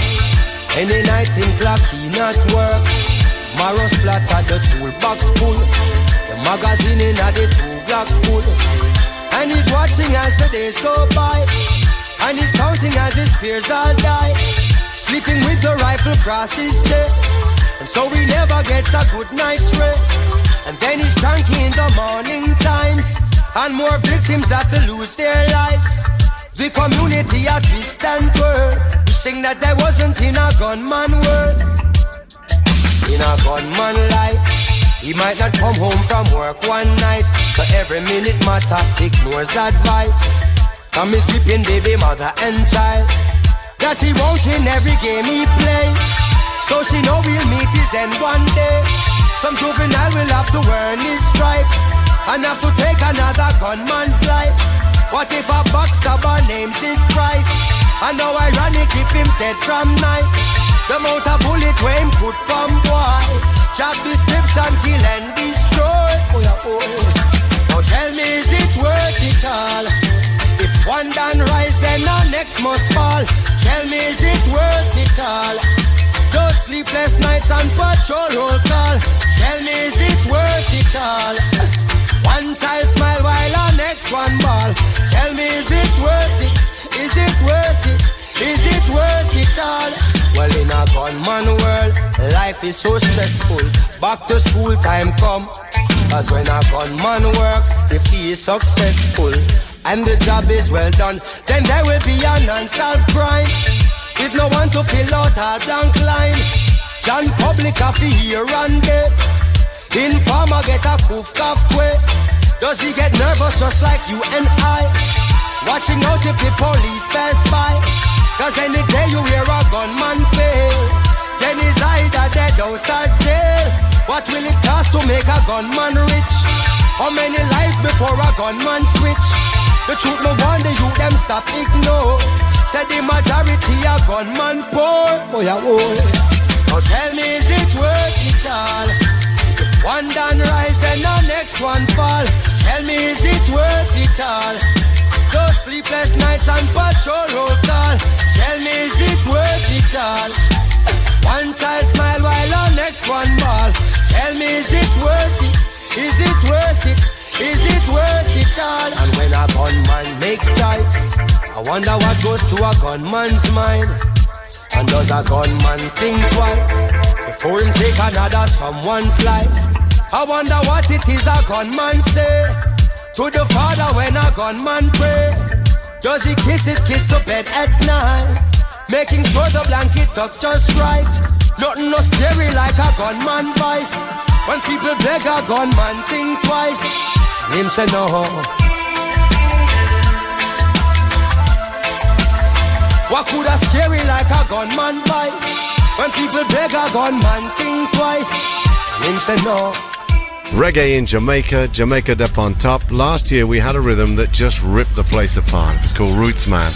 any night in clock he not work. Marrow splatter, the toolbox full. The magazine in a the 2 block full. And he's watching as the days go by. And he's counting as his peers all die. Sleeping with the rifle across his chest. And so he never gets a good night's rest. And then he's cranky in the morning times. And more victims have to lose their lives. The community at twist and turn, wishing that there wasn't in a gunman world. In a gunman life, he might not come home from work one night. So every minute matter ignores advice from his weeping baby mother and child, that he won't in every game he plays. So she know he'll meet his end one day. Some juvenile will have to earn his stripe and have to take another gunman's life. What if a backstabber names his price? And how ironic if him dead from night. The amount of bullet when him put from boy. Job description, kill and destroy. Now tell me, is it worth it all? If one done rise, then the next must fall. Tell me, is it worth it all? Those sleepless nights and patrol roll call. Tell me, is it worth it all? One child smile while the next one ball. Tell me, is it worth it? Is it worth it? Is it worth it all? Well, in a gunman world, life is so stressful. Back to school time come. Cause when a gunman work, if he is successful and the job is well done, then there will be an unsolved crime with no one to fill out our blank line. John Public have to hear and there. Informer get a coof cough quick. Does he get nervous just like you and I? Watching out if the police pass by. Cause any day you hear a gunman fail, then he's either dead or jail. What will it cost to make a gunman rich? How many lives before a gunman switch? The truth no wonder you them stop ignore. Said the majority a gunman poor. Oh yeah, oh. Now tell me, is it worth it all? If one done rise, then the next one fall. Tell me, is it worth it all? Those sleepless nights and patrol roll call. Tell me, is it worth it all? One child smile while the next one ball. Tell me, is it worth it? Is it worth it? Is it worth it all? And when a gunman makes choice, I wonder what goes to a gunman's mind. And does a gunman think twice before him take another someone's life? I wonder what it is a gunman say to the Father when a gunman pray. Does he kiss his kiss to bed at night, making sure the blanket tucked just right? Nothing no scary like a gunman vice. When people beg a gunman think twice, and him say no. What could a scary like a gunman vice? When people beg a gunman think twice, and him say no. Reggae in Jamaica, Jamaica Dep on top. Last year we had a rhythm that just ripped the place apart. It's called Roots Man.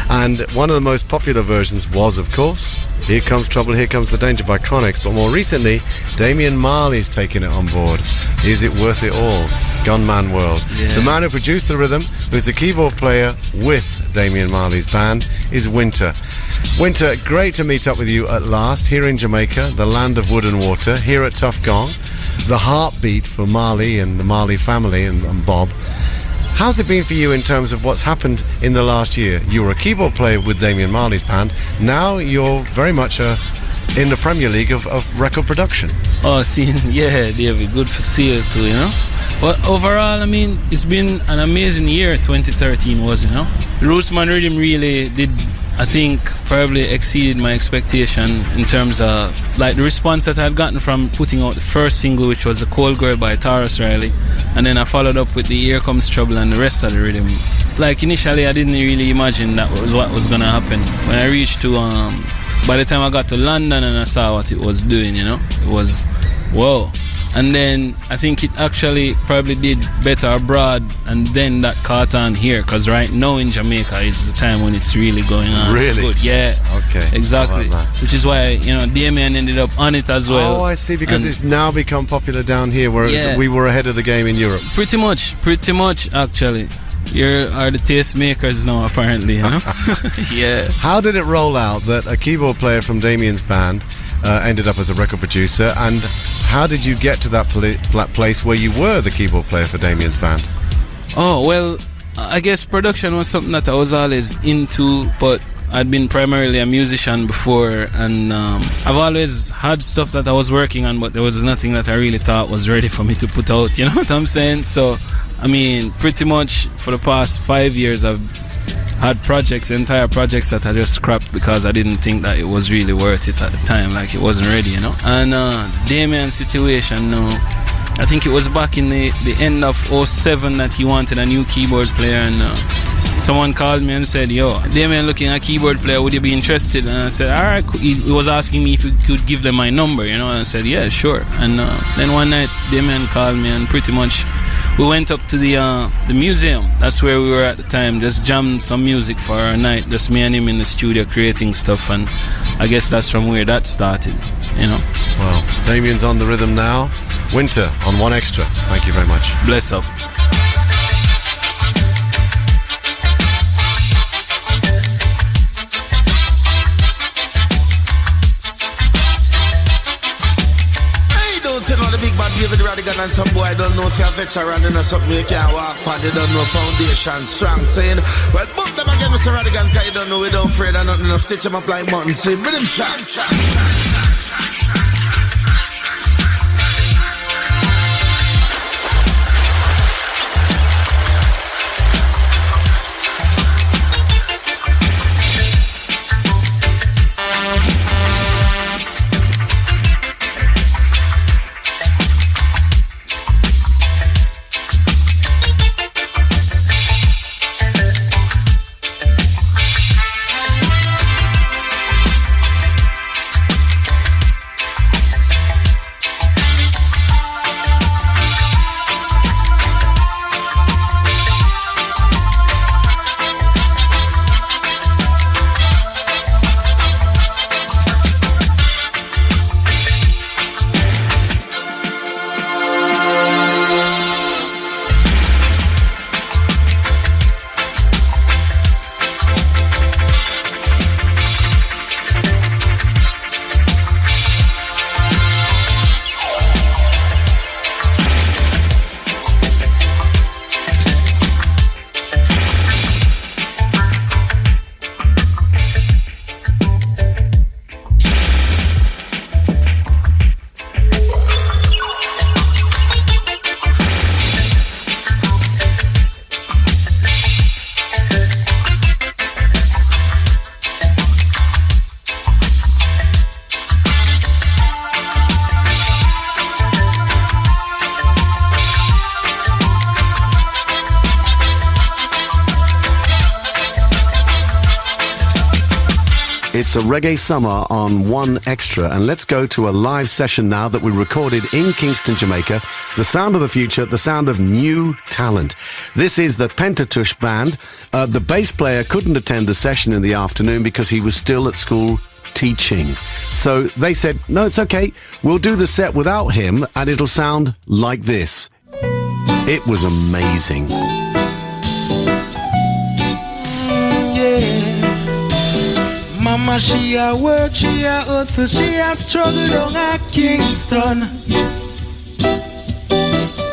And one of the most popular versions was, of course, Here Comes Trouble, Here Comes the Danger by Chronix. But more recently, Damian Marley's taken it on board. Is it worth it all? Gunman World. Yeah. The man who produced the rhythm, who's the keyboard player with Damian Marley's band, is Winter. Winter, great to meet up with you at last here in Jamaica, the land of wood and water, here at Tough Gong, the heartbeat for Marley and the Marley family and Bob. How's it been for you in terms of what's happened in the last year? You were a keyboard player with Damian Marley's band. Now you're very much in the Premier League of record production. Oh, see, yeah, David, good to see you too, you know. But overall, I mean, it's been an amazing year, 2013 was, you know. Rootsman Rhythm really did, I think, probably exceeded my expectation in terms of, like, the response that I had gotten from putting out the first single, which was The Cold Girl by Taurus Riley. And then I followed up with the Here Comes Trouble and the rest of the rhythm. Like, initially, I didn't really imagine that was what was going to happen. When I reached to, by the time I got to London and I saw what it was doing, you know, it was, whoa. And then I think it actually probably did better abroad, and then that caught on here, because right now in Jamaica is the time when it's really going on. Really? Good. Yeah. Okay. Exactly. Which is why, you know, Damien ended up on it as well. Oh, I see, because it's now become popular down here, whereas we were ahead of the game in Europe. Pretty much, actually. You are the taste makers now, apparently, you know? Yeah. How did it roll out that a keyboard player from Damien's band ended up as a record producer, and how did you get to that place where you were the keyboard player for Damien's band? Oh, well, I guess production was something that I was always into, but I'd been primarily a musician before, and I've always had stuff that I was working on, but there was nothing that I really thought was ready for me to put out, you know what I'm saying? So, I mean, pretty much for the past 5 years I've had entire projects that I just scrapped because I didn't think that it was really worth it at the time, like it wasn't ready, you know? And the Damien situation now, I think it was back in the end of 2007 that he wanted a new keyboard player, and someone called me and said, yo, Damien looking at a keyboard player, would you be interested? And I said, alright. He was asking me if he could give them my number, you know, and I said, yeah, sure. And then one night Damien called me, and pretty much we went up to the museum. That's where we were at the time, just jammed some music for our night, just me and him in the studio creating stuff, and I guess that's from where that started, you know. Well, Damien's on the rhythm now. Winter on One Extra. Thank you very much. Bless up. David Rodigan and some boy don't know if you're a veteran and something you can't walk on, they don't know foundation strong. Saying, well, book them again, Mr. Rodigan, because you don't know we don't afraid of nothing, enough stitch them up like mutton. So, with him track. It's a reggae summer on One Extra, and let's go to a live session now that we recorded in Kingston, Jamaica. The sound of the future, the sound of new talent. This is the Pentatush Band. The bass player couldn't attend the session in the afternoon because he was still at school teaching. So they said, no, it's okay. We'll do the set without him, and it'll sound like this. It was amazing. Mama, she a work, she a hustle, she a struggle down at Kingston.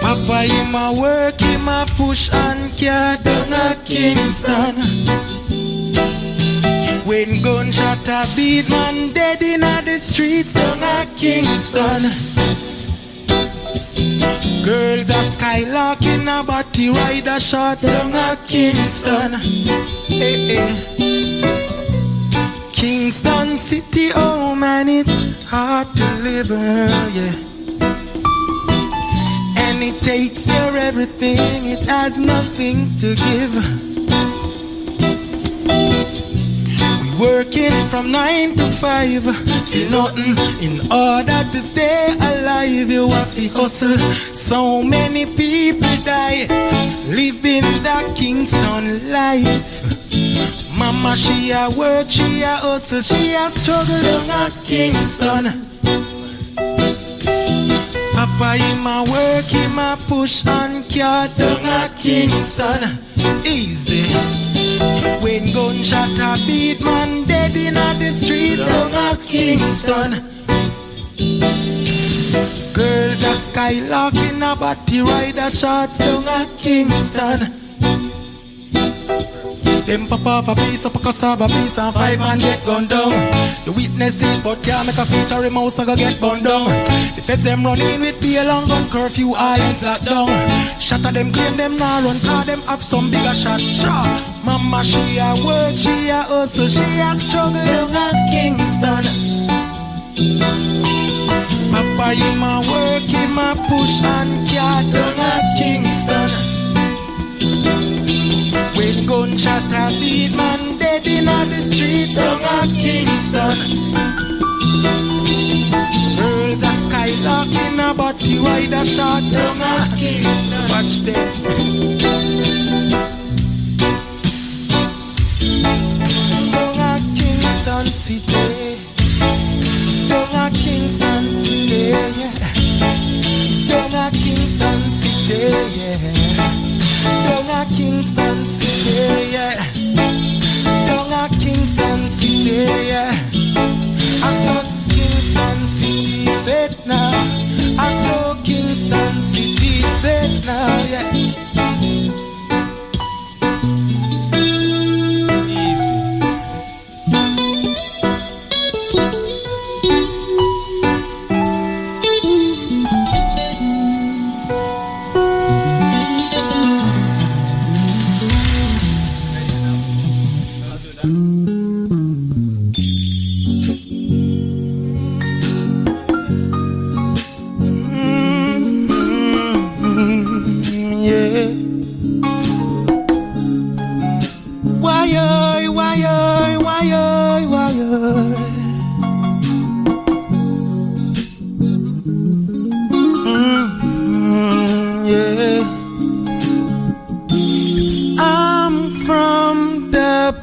Papa, him a work, him a push and car down at Kingston. When gunshot a beat, man dead in the streets down at Kingston. Girls a skylarking, a body rider shot down at Kingston. Hey, hey. Kingston City, oh man, it's hard to live here, yeah. And it takes your everything, it has nothing to give. We working from 9 to 5, feel nothing in order to stay alive. You have to hustle, so many people die, living that Kingston life. Mama, she a work, she a hustle, she a struggle down at Kingston. Papa, him a work, him a push and car down at Kingston. Easy. When gunshot a beat, man dead in the streets down at Kingston. Girls a skylarking, a body rider shots down at Kingston. Them pop off a piece of a cassava piece and 5 man get gunned down. The witness it but can't make a feature, him house a go get burned down. The feds them running with the long gun curfew, all is locked down. Shatter them claim them now run, cause them have some bigger shot. Mama, she a work, she a hustle, she a struggle down at Kingston. Papa, him a work, him a push and car down at Kingston. When gunshot a beat, man dead in the streets down at Kingston. Girls a skylarking, a body rider shots down at Kingston. Watch them. Down at Kingston City. Down at Kingston City, yeah. Down at Kingston City, yeah. Down at Kingston City, yeah. Down at Kingston City, yeah. I saw Kingston City set now. I saw Kingston City set now, yeah.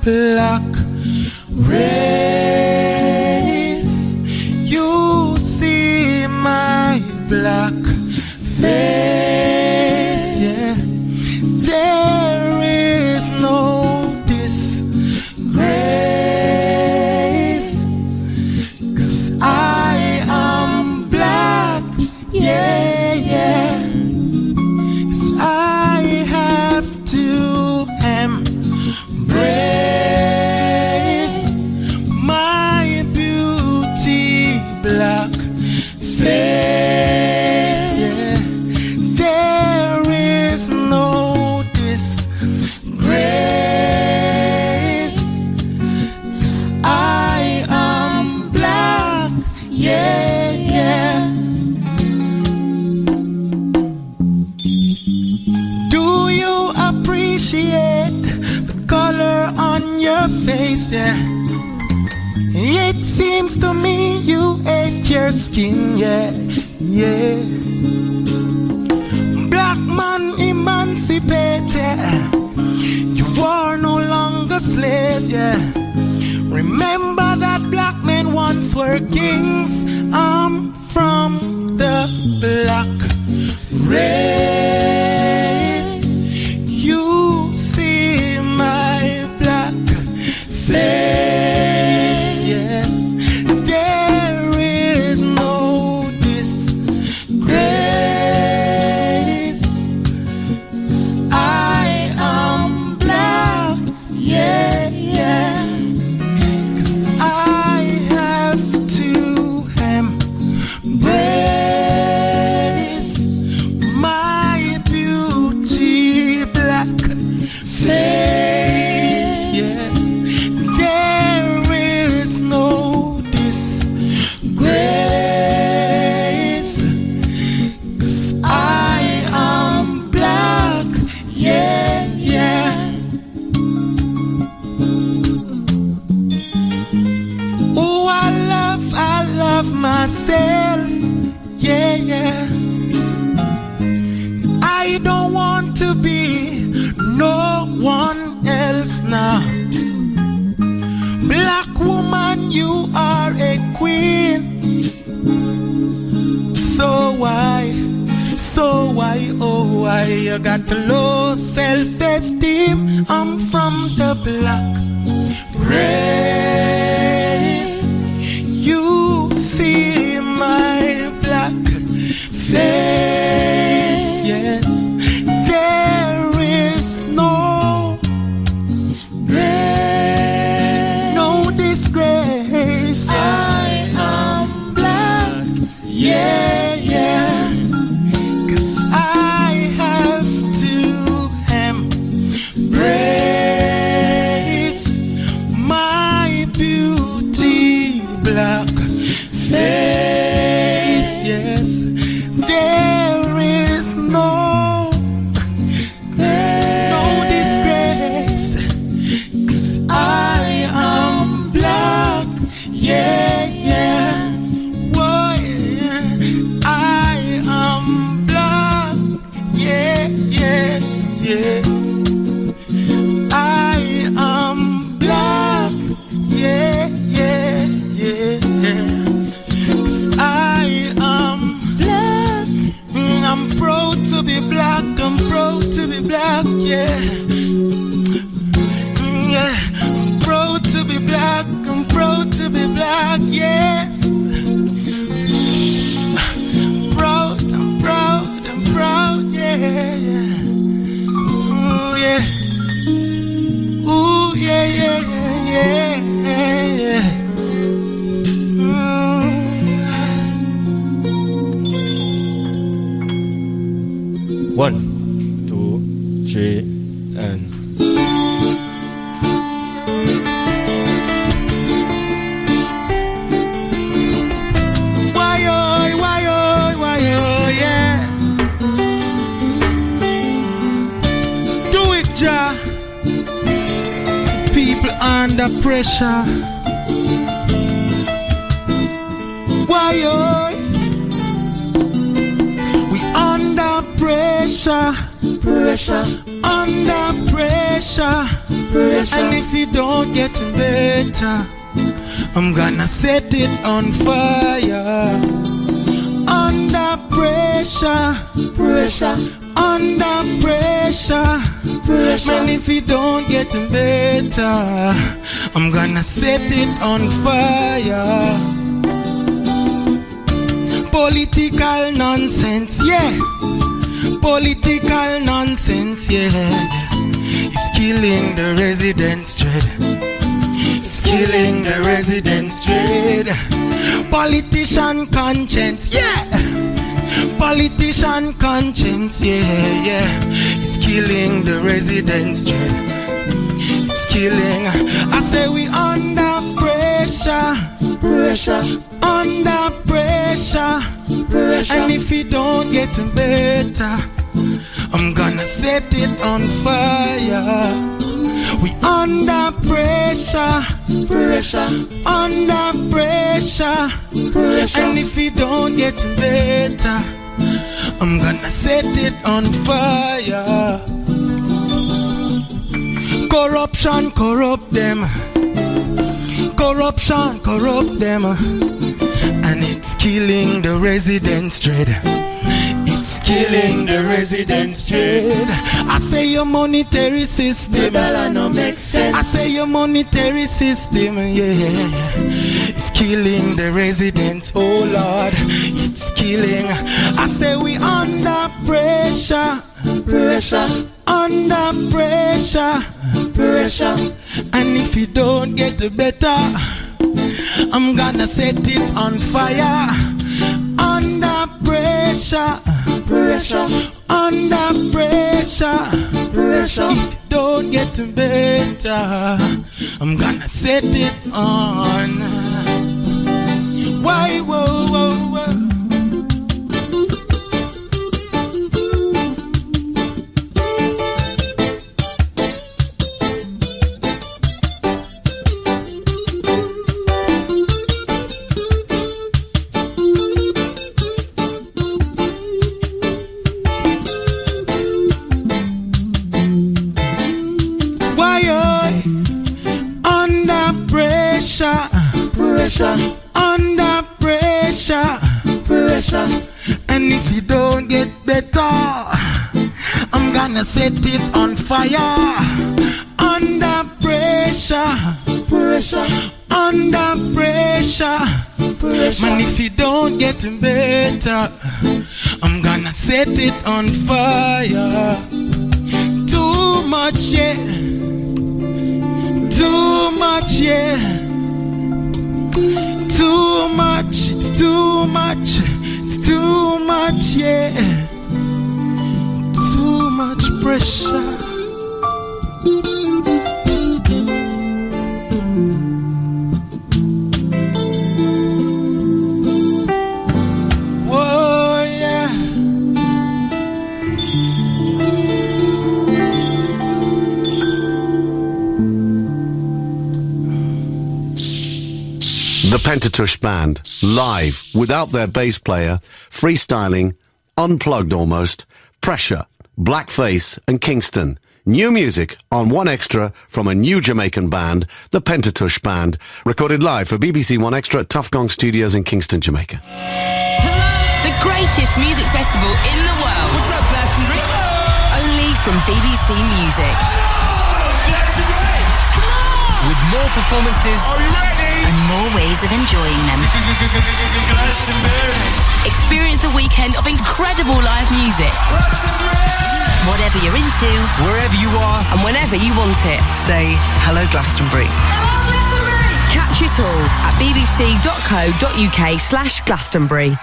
Black race, you see my black face, yeah. There is no disgrace, 'cause I am black, yeah, yeah. 'Cause I have to embrace black face, yeah. There is no disgrace, 'cause I am black, yeah, yeah. Do you appreciate the color on your face, yeah? Seems to me you hate your skin, yeah, yeah. Black man emancipated, you are no longer slave, yeah. Remember that black men once were kings. I'm from the black race. You see my black face, yes. There is no disgrace. I am black, yeah, yeah. 'Cause I have to embrace my beauty black face, yes. There is no disgrace, 'cause I am black, yeah, yeah. Oh, I love myself, yeah, yeah. I don't want to be no one else now. Black woman, you are a queen. So why, oh why you got low self-esteem? I'm from the black race. You see my black face, yes. There is no disgrace. I am black, yeah, yeah. 'Cause I have to embrace my beauty black face, yes. There is no disgrace, 'cause I am black, yeah, yeah. Whoa, yeah. I am black, yeah, yeah, yeah. I am black, yeah, yeah, yeah, yeah. 'Cause I am black. I'm proud to be black, I'm proud to be black, yeah. Yeah, I'm proud to be black, I'm proud to be black, yes. Proud, I'm proud, I'm proud, yeah, yeah. Ooh, yeah. Ooh, yeah, yeah, yeah, yeah, yeah. One, two, three, and why, yeah. Do it, Jah. People under pressure. Why, we under pressure, under pressure. And if you don't get better, I'm gonna set it on fire. Under pressure, under pressure. Man, if you don't get better, I'm gonna set it on fire. Political nonsense, yeah. Political nonsense, yeah. It's killing the residents' trade. It's killing the residents' trade. Politician conscience, yeah. Politician conscience, yeah, yeah. It's killing the residents' trade. It's killing. I say we under pressure, under pressure. And if you don't get better, I'm gonna set it on fire. We under pressure. pressure, under pressure, and if you don't get better, I'm gonna set it on fire. Corruption corrupt them, corruption corrupt them, and it's killing the residents' dread. It's killing the residents' dread. I say your monetary system, the dollar no make sense. I say your monetary system, yeah, it's killing the residents. Oh Lord, it's killing. I say we under pressure, pressure, under pressure, pressure, and if you don't get better, I'm gonna set it on fire. Under pressure, pressure, under pressure, pressure. If you don't get better, I'm gonna set it on. Why, whoa, whoa, whoa. Pressure, under pressure, pressure, and if you don't get better, I'm gonna set it on fire. Under pressure, pressure, under pressure, pressure, man, if you don't get better, I'm gonna set it on fire. Too much, yeah, too much, yeah. Too much, it's too much, it's too much, yeah. Too much pressure. Whoa, yeah. The Pentatush Band, live, without their bass player, freestyling, unplugged almost, Pressure, Blackface and Kingston. New music on One Extra from a new Jamaican band, the Pentatush Band, recorded live for BBC One Extra at Tough Gong Studios in Kingston, Jamaica. The greatest music festival in the world. What's up, Glastonbury? Only from BBC Music. With more performances. Are you ready? And more ways of enjoying them. Experience a weekend of incredible live music. Whatever you're into, wherever you are, and whenever you want it. Say hello, Glastonbury. Hello, Glastonbury! Catch it all at bbc.co.uk/Glastonbury.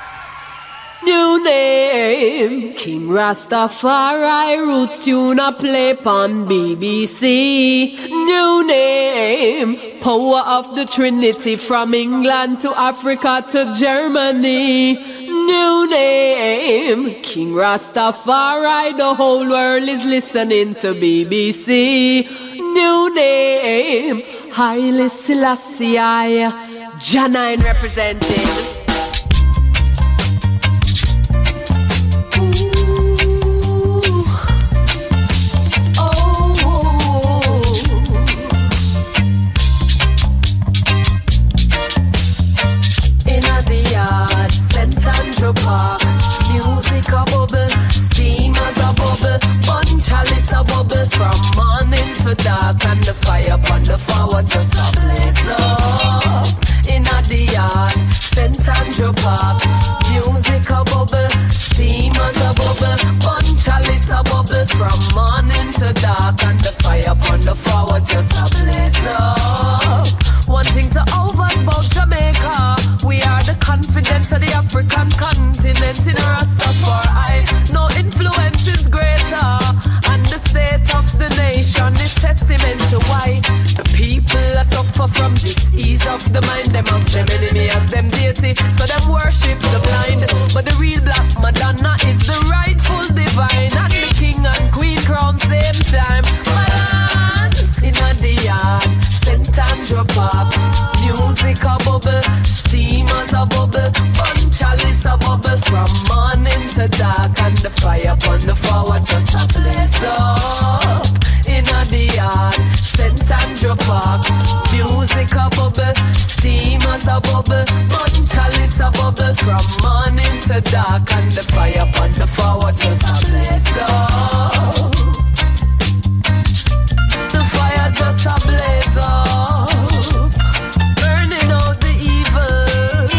New name, King Rastafari, roots tune a play on BBC. New name, power of the Trinity from England to Africa to Germany. New name, King Rastafari, the whole world is listening to BBC. New name, Haile Selassie, Janine representing. Park. Music a bubble, steamers a bubble, bun chalice a bubble from morning to dark, and the fire upon the forward just a blaze up. In the yard, St. Andrew Park. Music a bubble, steamers a bubble, bun chalice a bubble from morning to dark, and the fire upon the forward just a blaze up. One thing to overs about Jamaica, we are the confidence of the African continent in Rastafari. No influence is greater, and the state of the nation is testament to why the people suffer from disease of the mind. Them of them enemy as them deity, so them worship the blind. But the real Black Madonna is the rightful divine, and the king and queen crown same time. Balance in the yard, St. Andrew park. Music a bubble, steam as a bubble, bun chalice a bubble from morning to dark, and the fire upon the forward just a blaze up. The fire just a blaze up, burning out the evil,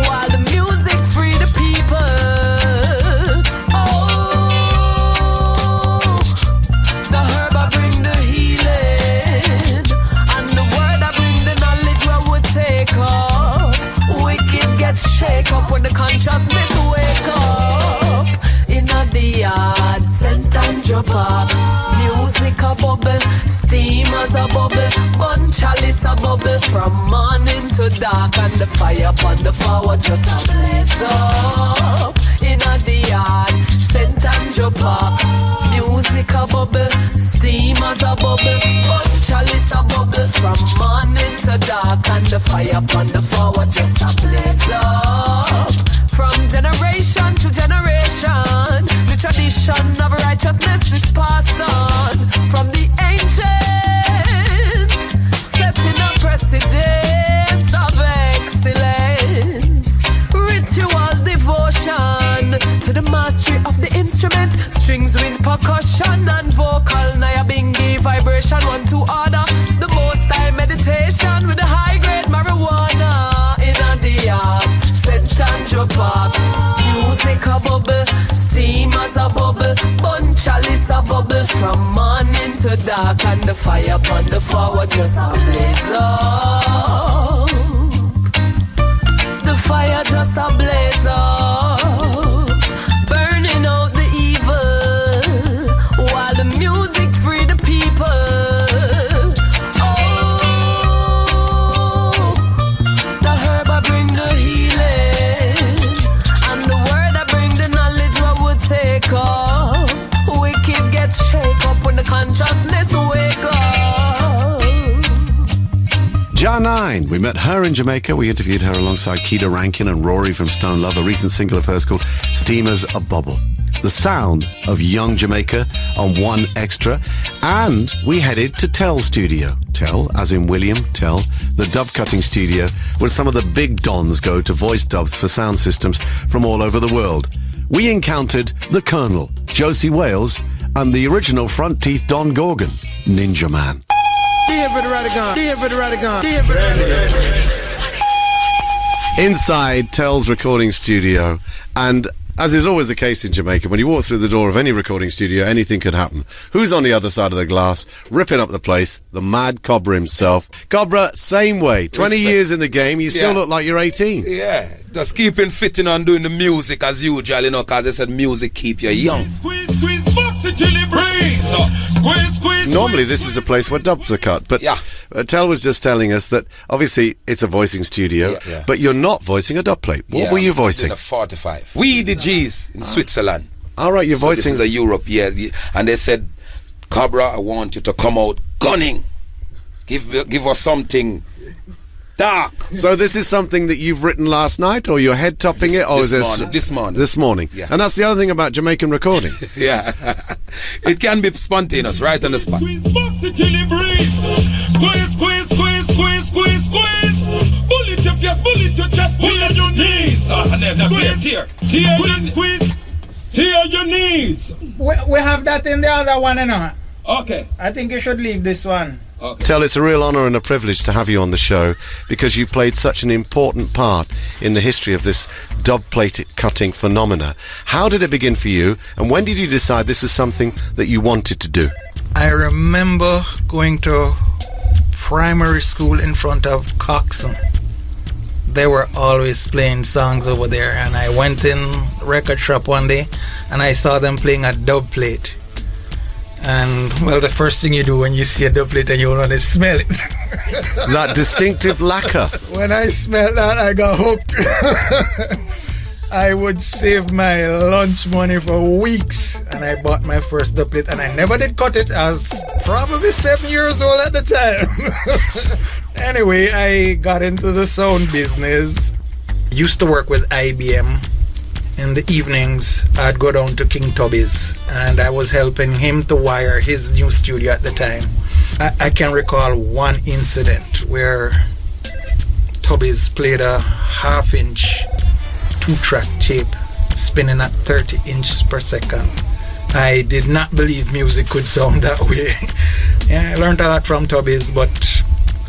while the music free the people. Oh, the herb I bring the healing, and the word I bring the knowledge where we take up. Wicked get shake up when the consciousness wake up. In the yard, St. Andrew Park, music a bubble, steam as a bubble, bun chalice a bubble from morning to dark, and the fire upon the forward just a blaze up. In the yard, St. Andrew Park, music a bubble, steam as a bubble, bun chalice a bubble from morning to dark, and the fire upon the forward just a blaze up. From generation to generation, the tradition of righteousness is passed on. From the ancients, setting a precedence of excellence. Ritual devotion to the mastery of the instrument. Strings with percussion and vocal. Naya bingy vibration, one to order. The most high meditation with the high grade marijuana. In the yard, St. Andrew Park, music a bubble, steam as a bubble, bun chalice a bubble from morning to dark, and the fire upon the forward just a blaze up. The fire just a blaze up, burning out the evil, while the music free the people. Wicked get shake up when the consciousness wake up. Jar 9, we met her in Jamaica. We interviewed her alongside Keita Rankin and Rory from Stone Love. A recent single of hers called Steamers a Bubble. The sound of young Jamaica on One Extra. And we headed to Tell Studio. Tell, as in William Tell, the dub cutting studio where some of the big dons go to voice dubs for sound systems from all over the world. We encountered the Colonel, Josie Wales, and the original front teeth Don Gorgon, Ninja Man. David Rodigan, David Rodigan, David Rodigan. Inside Tell's recording studio, and as is always the case in Jamaica, when you walk through the door of any recording studio, anything could happen. Who's on the other side of the glass, ripping up the place? The mad Cobra himself. Cobra, same way. 20 years in the game, you still look like you're 18. Yeah, just keeping fitting on doing the music as usual, you know, because they said music keep you young. Normally this is a place where dubs are cut, but Tell was just telling us that obviously it's a voicing studio, but you're not voicing a dub plate. What were you voicing? A 45. We the G's in Switzerland. All right, you're voicing. This is the Europe, and they said, Cobra, I want you to come out gunning. Give us something dark. So this is something that you've written last night, or you're head topping it, or this morning. Yeah. And that's the other thing about Jamaican recording. Yeah, it can be spontaneous, right on the spot. Squeeze, squeeze. Bullet your face, bullet your chest, tear your knees. Squeeze. Tear your knees. We have that in the other one, you know. Okay. I think you should leave this one. Okay. Tell, it's a real honour and a privilege to have you on the show because you played such an important part in the history of this dub plate cutting phenomena. How did it begin for you, and when did you decide this was something that you wanted to do? I remember going to primary school in front of Coxon. They were always playing songs over there, and I went in record shop one day and I saw them playing a dub plate. And, well, the first thing you do when you see a dub plate and you want to smell it. That distinctive lacquer. When I smelled that, I got hooked. I would save my lunch money for weeks, and I bought my first dub plate, and I never did cut it. I was probably 7 years old at the time. Anyway, I got into the sound business. Used to work with IBM in the evenings, I'd go down to King Tubby's, and I was helping him to wire his new studio at the time. I can recall one incident where Tubby's played a half-inch 2-track tape spinning at 30 inches per second. I did not believe music could sound that way. Yeah, I learned a lot from Tubby's, but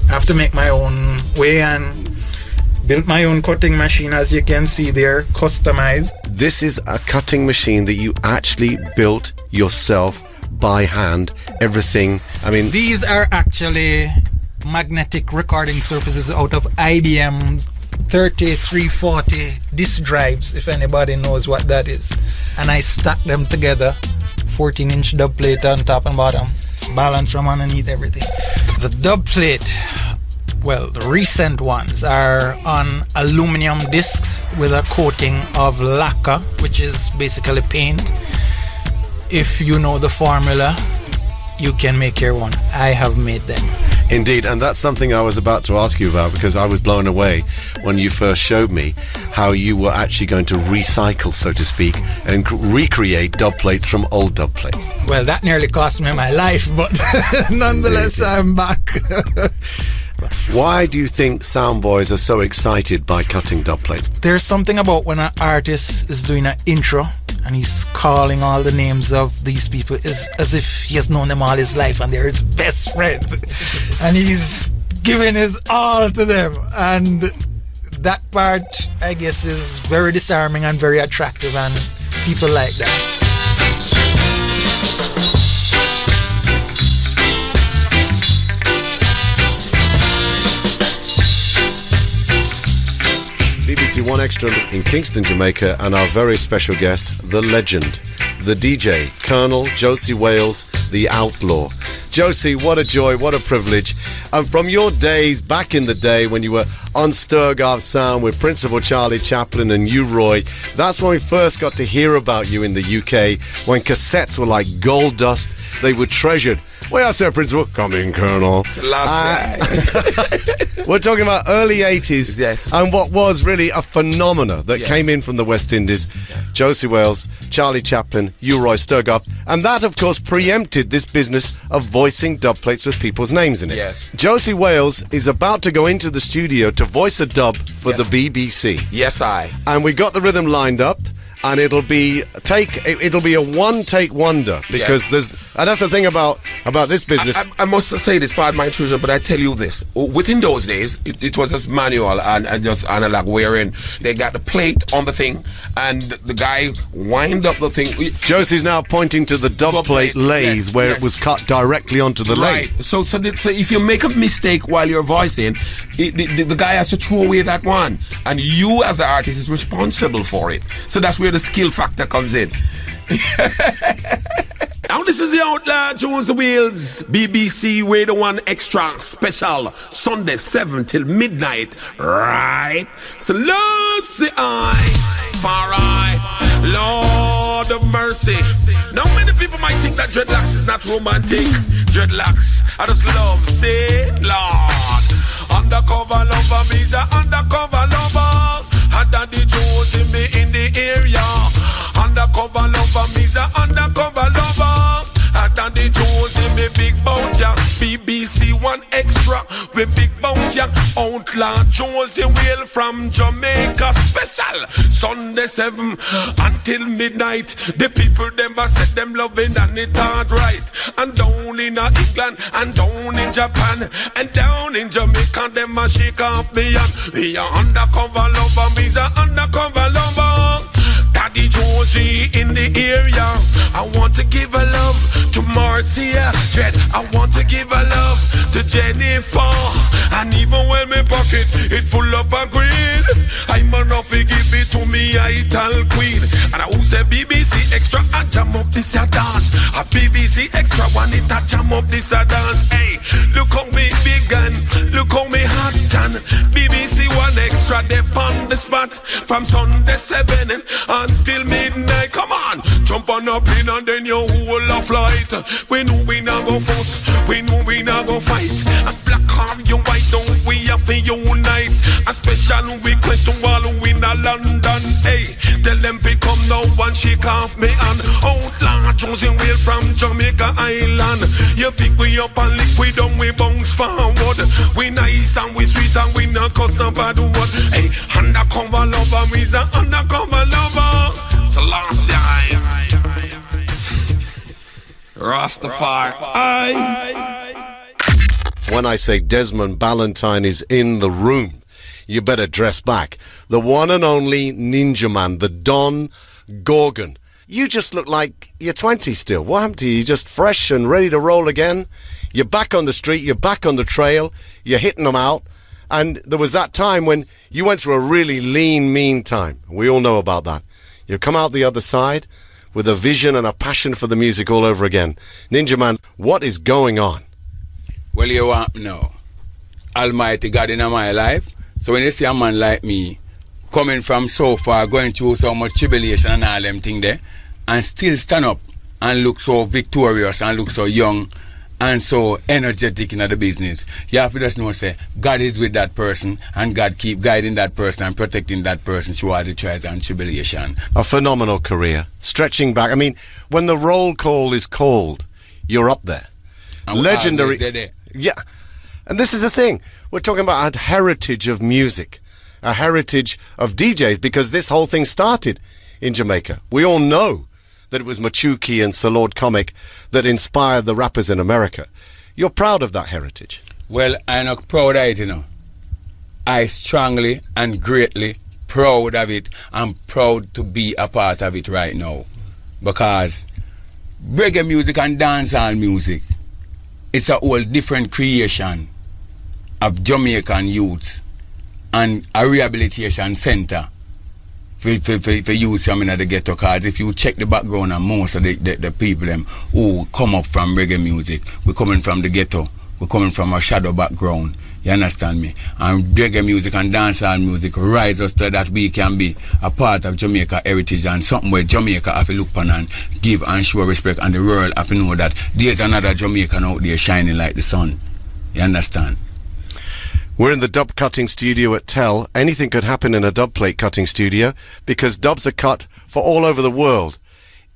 I have to make my own way and built my own cutting machine, as you can see there, customized. This is a cutting machine that you actually built yourself by hand. Everything, I mean... These are actually magnetic recording surfaces out of IBM 3340 disk drives, if anybody knows what that is. And I stacked them together, 14-inch dub plate on top and bottom. It's balanced from underneath everything. The dub plate, well, the recent ones are on aluminum discs with a coating of lacquer, which is basically paint. If you know the formula, you can make your own. I have made them. Indeed, and that's something I was about to ask you about, because I was blown away when you first showed me how you were actually going to recycle, so to speak, and recreate dub plates from old dub plates. Well, that nearly cost me my life, but nonetheless, I'm back. Why do you think sound boys are so excited by cutting dub plates? There's something about when an artist is doing an intro and he's calling all the names of these people as if he has known them all his life and they're his best friend. And he's giving his all to them. And that part, I guess, is very disarming and very attractive, and people like that. BBC One Extra in Kingston, Jamaica, and our very special guest, the legend, the DJ, Colonel Josie Wales, the outlaw. Josie, what a joy, what a privilege. And from your days back in the day when you were on Sturgarth Sound with Principal Charlie Chaplin and you, Roy, that's when we first got to hear about you in the UK, when cassettes were like gold dust. They were treasured. Well, sir, Principal. Come in, Colonel. We're talking about early 80s. Yes. And what was really a phenomena that came in from the West Indies. Josie Wales, Charlie Chaplin, you, Roy Sturgarth. And that, of course, preempted this business of voicing dub plates with people's names in it. Yes. Josie Wales is about to go into the studio to voice a dub for the BBC. Yes, And we got the rhythm lined up. And it'll be a one-take wonder, because that's the thing about this business. I must say this, pardon my intrusion, but I tell you this: within those days, it was just manual and just analog, wherein they got the plate on the thing, and the guy wind up the thing. Josie's now pointing to the dub plate lathe where it was cut directly onto the lathe. So if you make a mistake while you're voicing, the guy has to throw away that one, and you as the artist is responsible for it. So that's where the skill factor comes in. Now this is the Outlaw Jones Wheels BBC Radio 1 Extra Special, Sunday 7 till midnight, right? So let's see far right, Lord of mercy. Now many people might think that dreadlocks is not romantic. Dreadlocks, I just love, say Lord. Undercover lover, me the undercover lover. And Daddy Jones in me in the area. Undercover lover, me the undercover lover. And Daddy Jones in me big bounty. BBC One Extra with big bounty. Outlaw Jones in wheel from Jamaica special. Sunday 7 until midnight. The people them a set them loving and it hard right. And down in England and down in Japan and down in Jamaica them a shake off me and we are undercover lover. Me the undercover lover. Daddy Josie in the area. I want to give a love to Marcia Dread. I want to give a love to Jennifer. And even when my pocket it full up a green, I'm enough to give it to me idol queen. And I who say BBC Extra, I jam up this a dance. A BBC Extra one it a jam up this a dance. Hey, look how me big and look how me hot and BBC One Extra they on the spot from Sunday 7 until midnight. Come on, jump on up in and then you hold a flight. We know we not go fuss, we know we not go fight. And black arm you white don't we have to unite. A special request to all who in a London. Hey, tell them pick shake off me hand. Outlaw Jonesy Whale from Jamaica Island. You pick we up and lick we down, we bounce forward. We nice and we sweet and we not cause no bad word. Hey, undercover lover, me's an undercover lover. Selassie, Rastafari. When I say Desmond Ballantyne is in the room, you better dress back. The one and only Ninja Man, the Don Gorgon. You just look like you're 20 still. What happened to you? You're just fresh and ready to roll again? You're back on the street, you're back on the trail, you're hitting them out. And there was that time when you went through a really lean, mean time. We all know about that. You come out the other side with a vision and a passion for the music all over again. Ninja Man, what is going on? Well, you want to know, Almighty God in my life. So when you see a man like me, coming from so far, going through so much tribulation and all them things there, and still stand up and look so victorious and look so young and so energetic in the business, you have to just know, say, God is with that person, and God keep guiding that person and protecting that person through all the trials and tribulation. A phenomenal career, stretching back. I mean, when the roll call is called, you're up there. And legendary. Yeah. And this is the thing. We're talking about a heritage of music, a heritage of DJs, because this whole thing started in Jamaica. We all know that it was Machuki and Sir Lord Comic that inspired the rappers in America. You're proud of that heritage? Well, I'm not proud of it, you know. I strongly and greatly proud of it. I'm proud to be a part of it right now. Because reggae music and dancehall music, it's a whole different creation of Jamaican youth and a rehabilitation center for youth from in the ghetto. Cards. If you check the background of most of the people them who come up from reggae music, we're coming from the ghetto, we're coming from a shadow background. You understand me? And reggae music and dancehall music rise us to that we can be a part of Jamaica heritage and something where Jamaica have to look upon and give and show respect, and the world have to know that there's another Jamaican out there shining like the sun. You understand? We're in the dub cutting studio at Tell. Anything could happen in a dub plate cutting studio because dubs are cut for all over the world.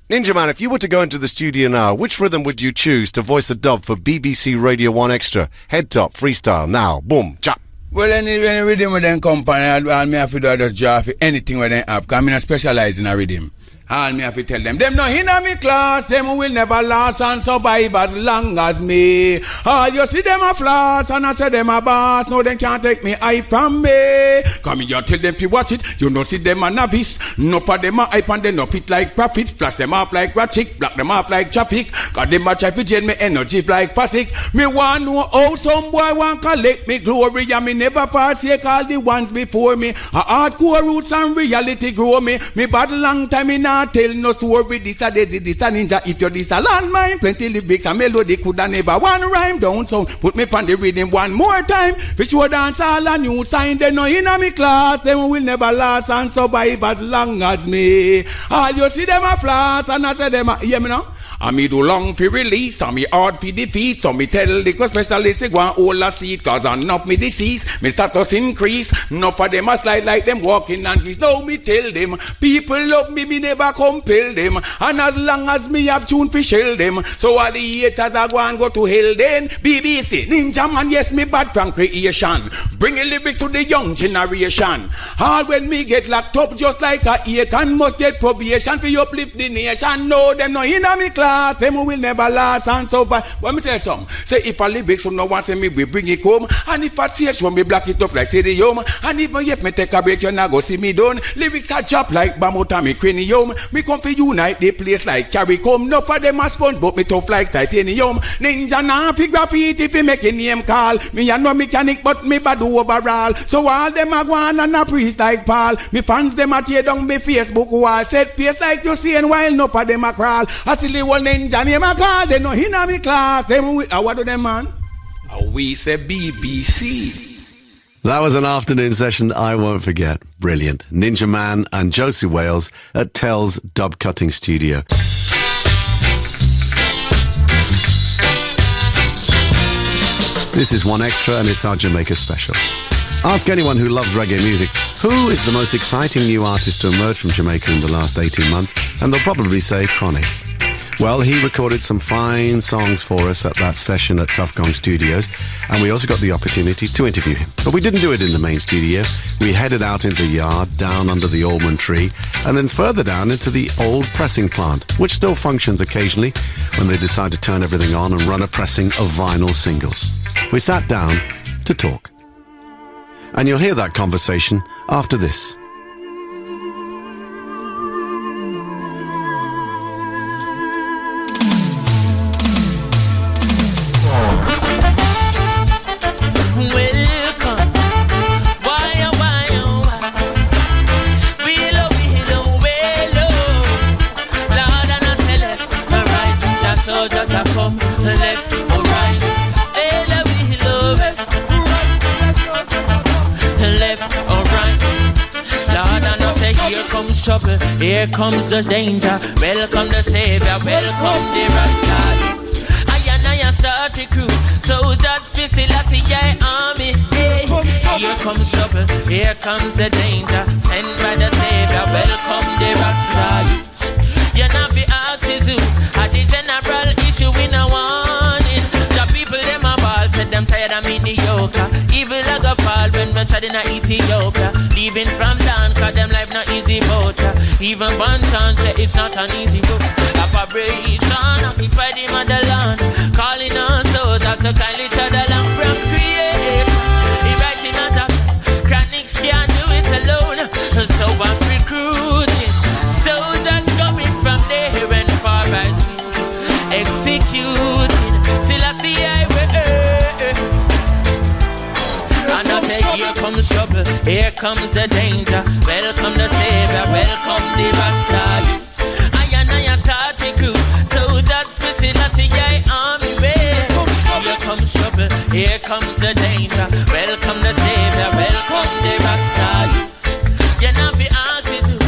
Ninja Man, if you were to go into the studio now, which rhythm would you choose to voice a dub for BBC Radio 1 Extra? Head top, freestyle, now, boom, chop. Well, any rhythm with them company, I'll me have to do just draw for anything with them have, because I'm not specialize in a rhythm. All me have to tell them no in me class, them will never last and survive as long as me. All you see them a floss and I say them a boss, no them can't take me eye from me. Come in, you tell them to watch it, you know see them a novice. No for them a hype and they no fit like profit. Flash them off like ratchet, block them off like traffic. Cause them a try to jail me energy like plastic. Me want know how some boy want collect me glory, and me never forsake all the ones before me. A hardcore roots and reality grow me. Me bad long time in tell no story, this a daisy, this a ninja. If you're this a landmine, plenty lyrics and melody coulda never one rhyme down. So put me on the rhythm one more time. For sure dance all a new sign. They know in a me class, them will never last and survive as long as me. All you see them a floss and I say them a, hear me now? And me do long for release, and me hard for defeat. So me tell the specialist they go and hold a seat, cause enough me disease, me status increase. Enough of them a slide like them walking and we now me tell them, people love me, me never compel them. And as long as me have tune for shell them, so all the haters are go and go to hell then. BBC, Ninja Man, yes me bad from creation. Bring a lyric to the young generation. All when me get locked up just like a Aiken, must get probation for uplift the nation. No, them no in a me class. Them will never last and so far. Let me tell you something. Say if I lyrics from no one say me we bring it home, and if I tears when me black it up like stadium, and even if me take a break you not go see me done. Lyrics are drop like Bamota me cranium. Me come for unite the place like carry come. No for them a sponge but me tough like titanium. Ninja na fi graffiti if you make a name call. Me a no mechanic but me bad overall. So all them a go on and a priest like Paul. Me fans them a tear down me Facebook wall. Set pace like you see and while no for them a crawl. I still the one ninja name a call. They know in a me class. Them we, what do them man? We say BBC. That was an afternoon session I won't forget. Brilliant. Ninja Man and Josie Wales at Tell's Dub Cutting Studio. This is 1 Extra and it's our Jamaica special. Ask anyone who loves reggae music Who is the most exciting new artist to emerge from Jamaica in the last 18 months? And they'll probably say Chronix. Well, he recorded some fine songs for us at that session at Tough Gong Studios, and we also got the opportunity to interview him. But we didn't do it in the main studio. We headed out into the yard, down under the almond tree, and then further down into the old pressing plant, which still functions occasionally when they decide to turn everything on and run a pressing of vinyl singles. We sat down to talk. And you'll hear that conversation after this. Trouble, here comes the danger. Welcome the savior, welcome the Rasta. I start the crew, so that facility army. Hey. Here comes trouble, here comes the danger. Sent by the savior, welcome the Rasta. You're not the oxygen, at the general issue in a warning. The people them a ball, said them tired of mediocre. Evil like a fall when we tried in Ethiopia. Leaving from down, cause them life not easy boat. Even Bantan say it's not an easy boat. Operation, we fight the motherland. Calling on soldiers to kindly to the land from creation. He writing on top, Chronix can't do it alone. So I'm recruiting soldiers coming from there and far right. Executing, till I see I will. And I say here comes trouble, here comes the danger. Welcome the savior, welcome the Rasta. I start the crew, so that facility army way. Here comes trouble, here comes the danger. Welcome the savior, welcome the Rasta. You're not the oxygen,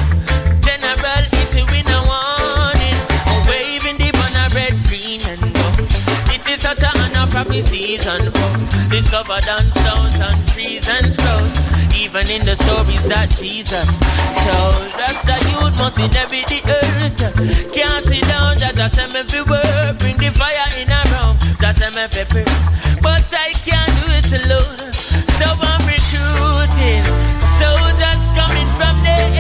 general issue in a warning. Waving the banner red, green and gold. It is such a honor proper season for discovered on stones, on trees and scrolls. Even in the stories that Jesus told us, the youth must inherit the earth. Can't sit down, that's them everywhere. Bring the fire in a room, that's them everywhere. But I can't do it alone, so I'm recruiting soldiers coming from there.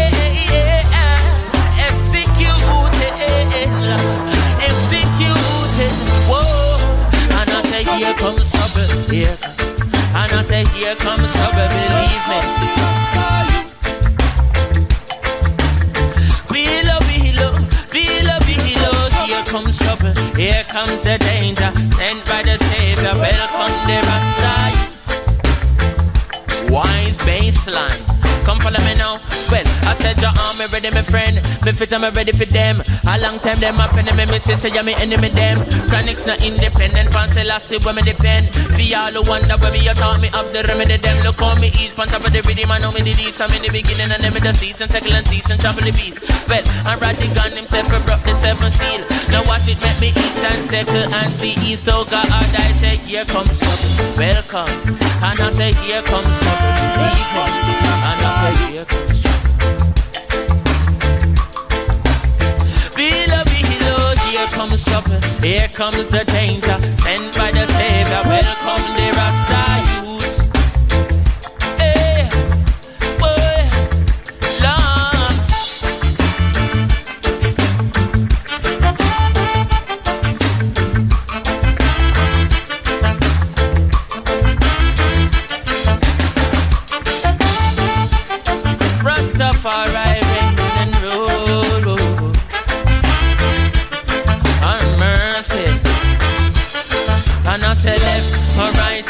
Executed, whoa. And I say here comes trouble, here. And I say here comes trouble, believe me. Here comes trouble, here comes the danger. Sent by the savior, welcome the Rasta. Wise baseline, come follow me now. Well, I said your army ready, my friend. Me fit and me ready for them. A long time them a penny me say say me enemy them. Chronix not independent, fancy lassie where me depend. The all who wonder where me you taught me up the remedy them. Look how me ease, on top of the rhythm. I know me the least. I'm in the beginning and them in the season. Tackle and season, trouble the beast. Well, I'm Rodigan himself for broke the 7th seal. Now watch it make me east and settle and see east. So God I say here comes trouble, welcome. And I say here comes trouble, believe me. And I say here comes trouble. Here comes trouble, here comes the danger. Sent by the savior, welcome the Rasta youth. Hey, boy, Lord. Rastafari reign and rule. And I say left or right,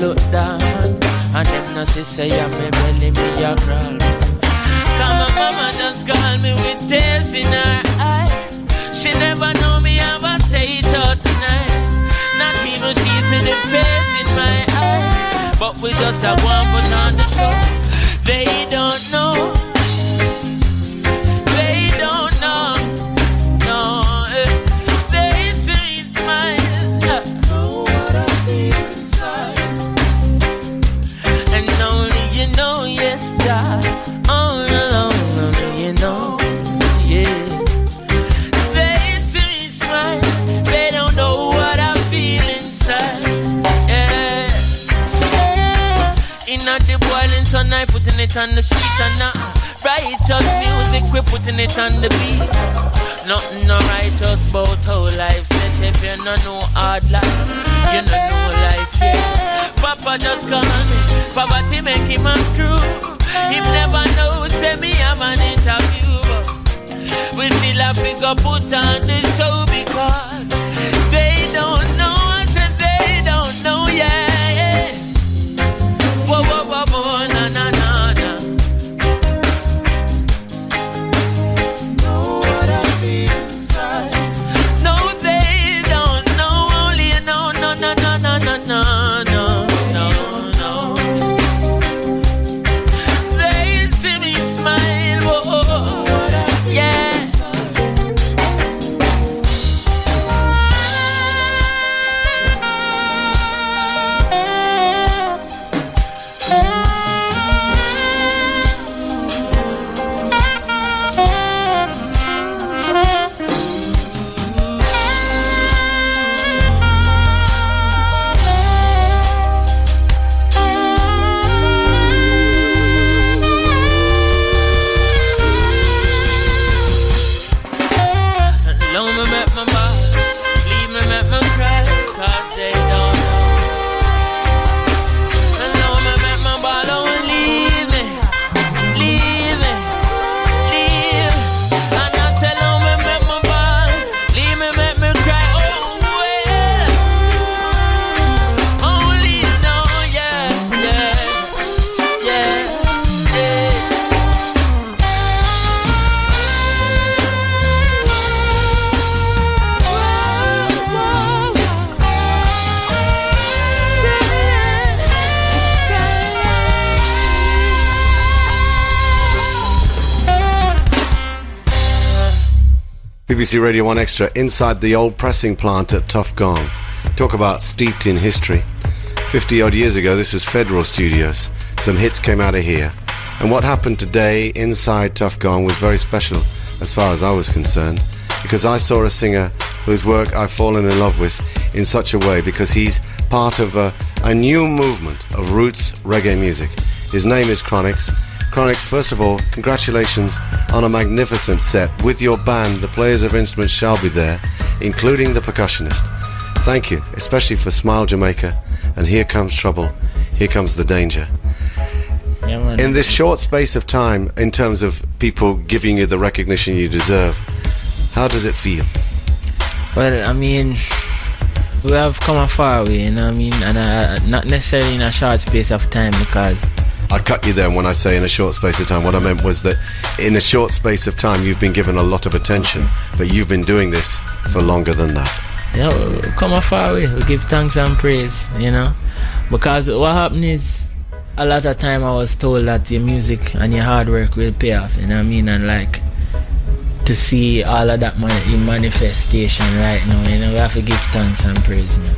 look down. And them no say I'm a belly, me a crawl. Cause my mama just call me with tears in her eye. She never know me have a stage show tonight. Not even she see the face in my eye. But we just a one put on the show. They don't know. They don't know. No, they see my know what I feel inside. And only you know, yes, God. Oh, no, only you know, yeah. They see me smile. They don't know what I feel inside. Yeah. In the boiling sun, I putting it on the streets and now righteous music, we putting it on the beat. Nothing no righteous about how life set. If you no know hard life, you no know life yet. Papa just call me, poverty make him a screw. Him never know, say me have an interview. We still have to go put on the show because they don't know what they don't know, yeah. Whoa, whoa, whoa, whoa, na, na, na, na. Know what I feel inside. No, they don't know, only you know, no, no, no, no, no, no, no, no, no. They see me smile, whoa, yeah. Long me make my ball, leave me make me cry, cause they don't know. And long me make my ball, don't leave me, leave me, leave. And I say long me make my ball, leave me make me cry, oh well. Only you know, yeah, yeah, yeah, yeah. BBC Radio 1 Extra, inside the old pressing plant at Tough Gong. Talk about steeped in history. 50 odd years ago, this was Federal Studios. Some hits came out of here. And what happened today inside Tough Gong was very special, as far as I was concerned, because I saw a singer whose work I've fallen in love with in such a way, because he's part of a new movement of roots reggae music. His name is Chronix. Chronix, first of all, congratulations on a magnificent set. With your band, the players of instruments shall be there, including the percussionist. Thank you, especially for Smile Jamaica and Here Comes Trouble, Here Comes the Danger. Yeah, in this short space of time, in terms of people giving you the recognition you deserve, how does it feel? Well, I mean, we have come a far way, you know what I mean? And not necessarily in a short space of time, because I cut you there when I say in a short space of time. What I meant was that in a short space of time you've been given a lot of attention, but you've been doing this for longer than that. You know, we come a far way. We give thanks and praise, you know, because what happened is, a lot of time I was told that your music and your hard work will pay off, you know what I mean? And like, to see all of that in manifestation right now, you know, we have to give thanks and praise, man.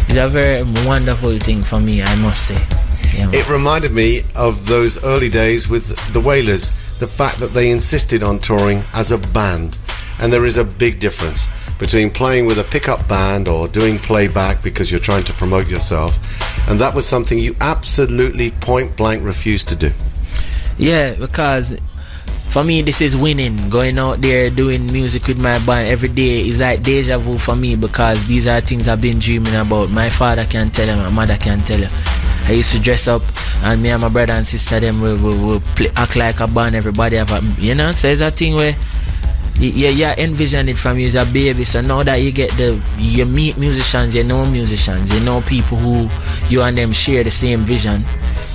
It's a very wonderful thing for me, I must say. Yeah, it reminded me of those early days with the Wailers, the fact that they insisted on touring as a band. And there is a big difference between playing with a pickup band or doing playback because you're trying to promote yourself, and that was something you absolutely point blank refused to do. Yeah, because for me this is winning. Going out there doing music with my band every day is like deja vu for me, because these are things I've been dreaming about. My father can tell you, my mother can tell you. I used to dress up and me and my brother and sister them will act like a band. Everybody have a, you know, so it's a thing where you envision it from you as a baby. So now that you meet musicians, you know people who you and them share the same vision,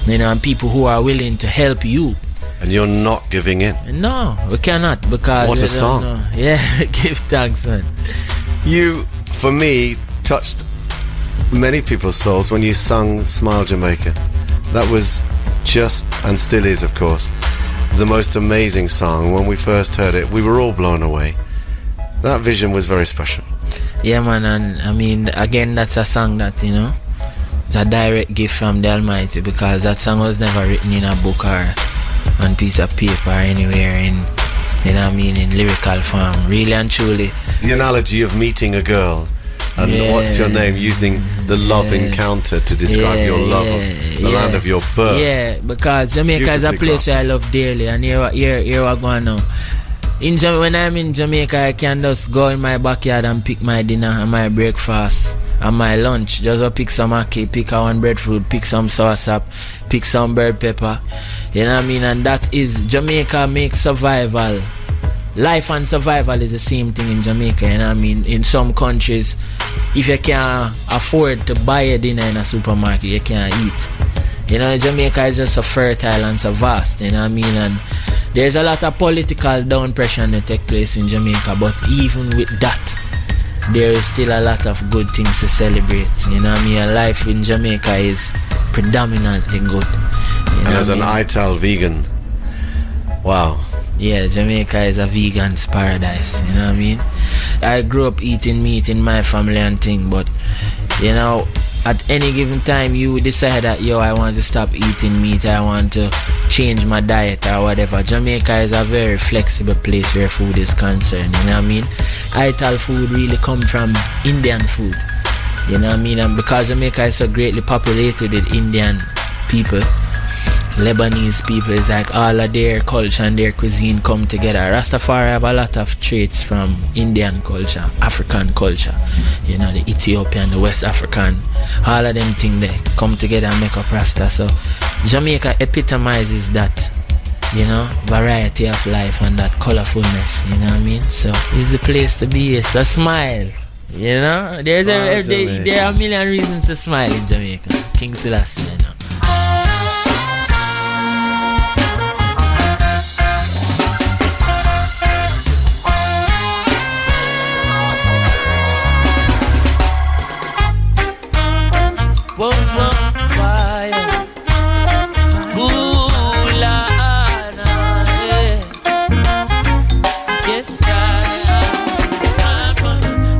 and people who are willing to help you. And you're not giving in? No, we cannot, because what a song! Yeah, give thanks, man. You, for me, touched many people's souls when you sung "Smile Jamaica." That was just, and still is, of course, the most amazing song. When we first heard it, we were all blown away. That vision was very special. Yeah, man, and I mean, again, that's a song that, it's a direct gift from the Almighty, because that song was never written in a book or on piece of paper or anywhere in lyrical form. Really and truly. The analogy of meeting a girl and what's your name, using the love encounter to describe your love of the land of your birth. Yeah, because Jamaica is a place I love dearly, and here we're going now. When I'm in Jamaica, I can just go in my backyard and pick my dinner and my breakfast and my lunch. Just pick some ackee, pick one breadfruit, pick some sauerkraut, pick some bird pepper. You know what I mean? And that is, Jamaica makes survival. Life and survival is the same thing in Jamaica, you know what I mean? In some countries, if you can't afford to buy a dinner in a supermarket, you can't eat. Jamaica is just so fertile and so vast, you know what I mean? And there's a lot of political down pressure that take place in Jamaica, but even with that, there is still a lot of good things to celebrate, you know what I mean? And life in Jamaica is predominantly good. And as an ITAL vegan, wow. Yeah, Jamaica is a vegan's paradise, you know what I mean? I grew up eating meat in my family and thing, but, at any given time you decide that, I want to stop eating meat, I want to change my diet or whatever. Jamaica is a very flexible place where food is concerned, you know what I mean? ITAL food really comes from Indian food, you know what I mean? And because Jamaica is so greatly populated with Indian people, Lebanese people, is like all of their culture and their cuisine come together. Rastafari have a lot of traits from Indian culture, African culture, the Ethiopian, the West African, all of them things they come together and make up Rasta. So Jamaica epitomizes that, variety of life and that colorfulness, you know what I mean? So it's the place to be. So smile, there are a million reasons to smile in Jamaica. King Selassie, Whoa, why? Ooh, la, nah, yeah. Yes,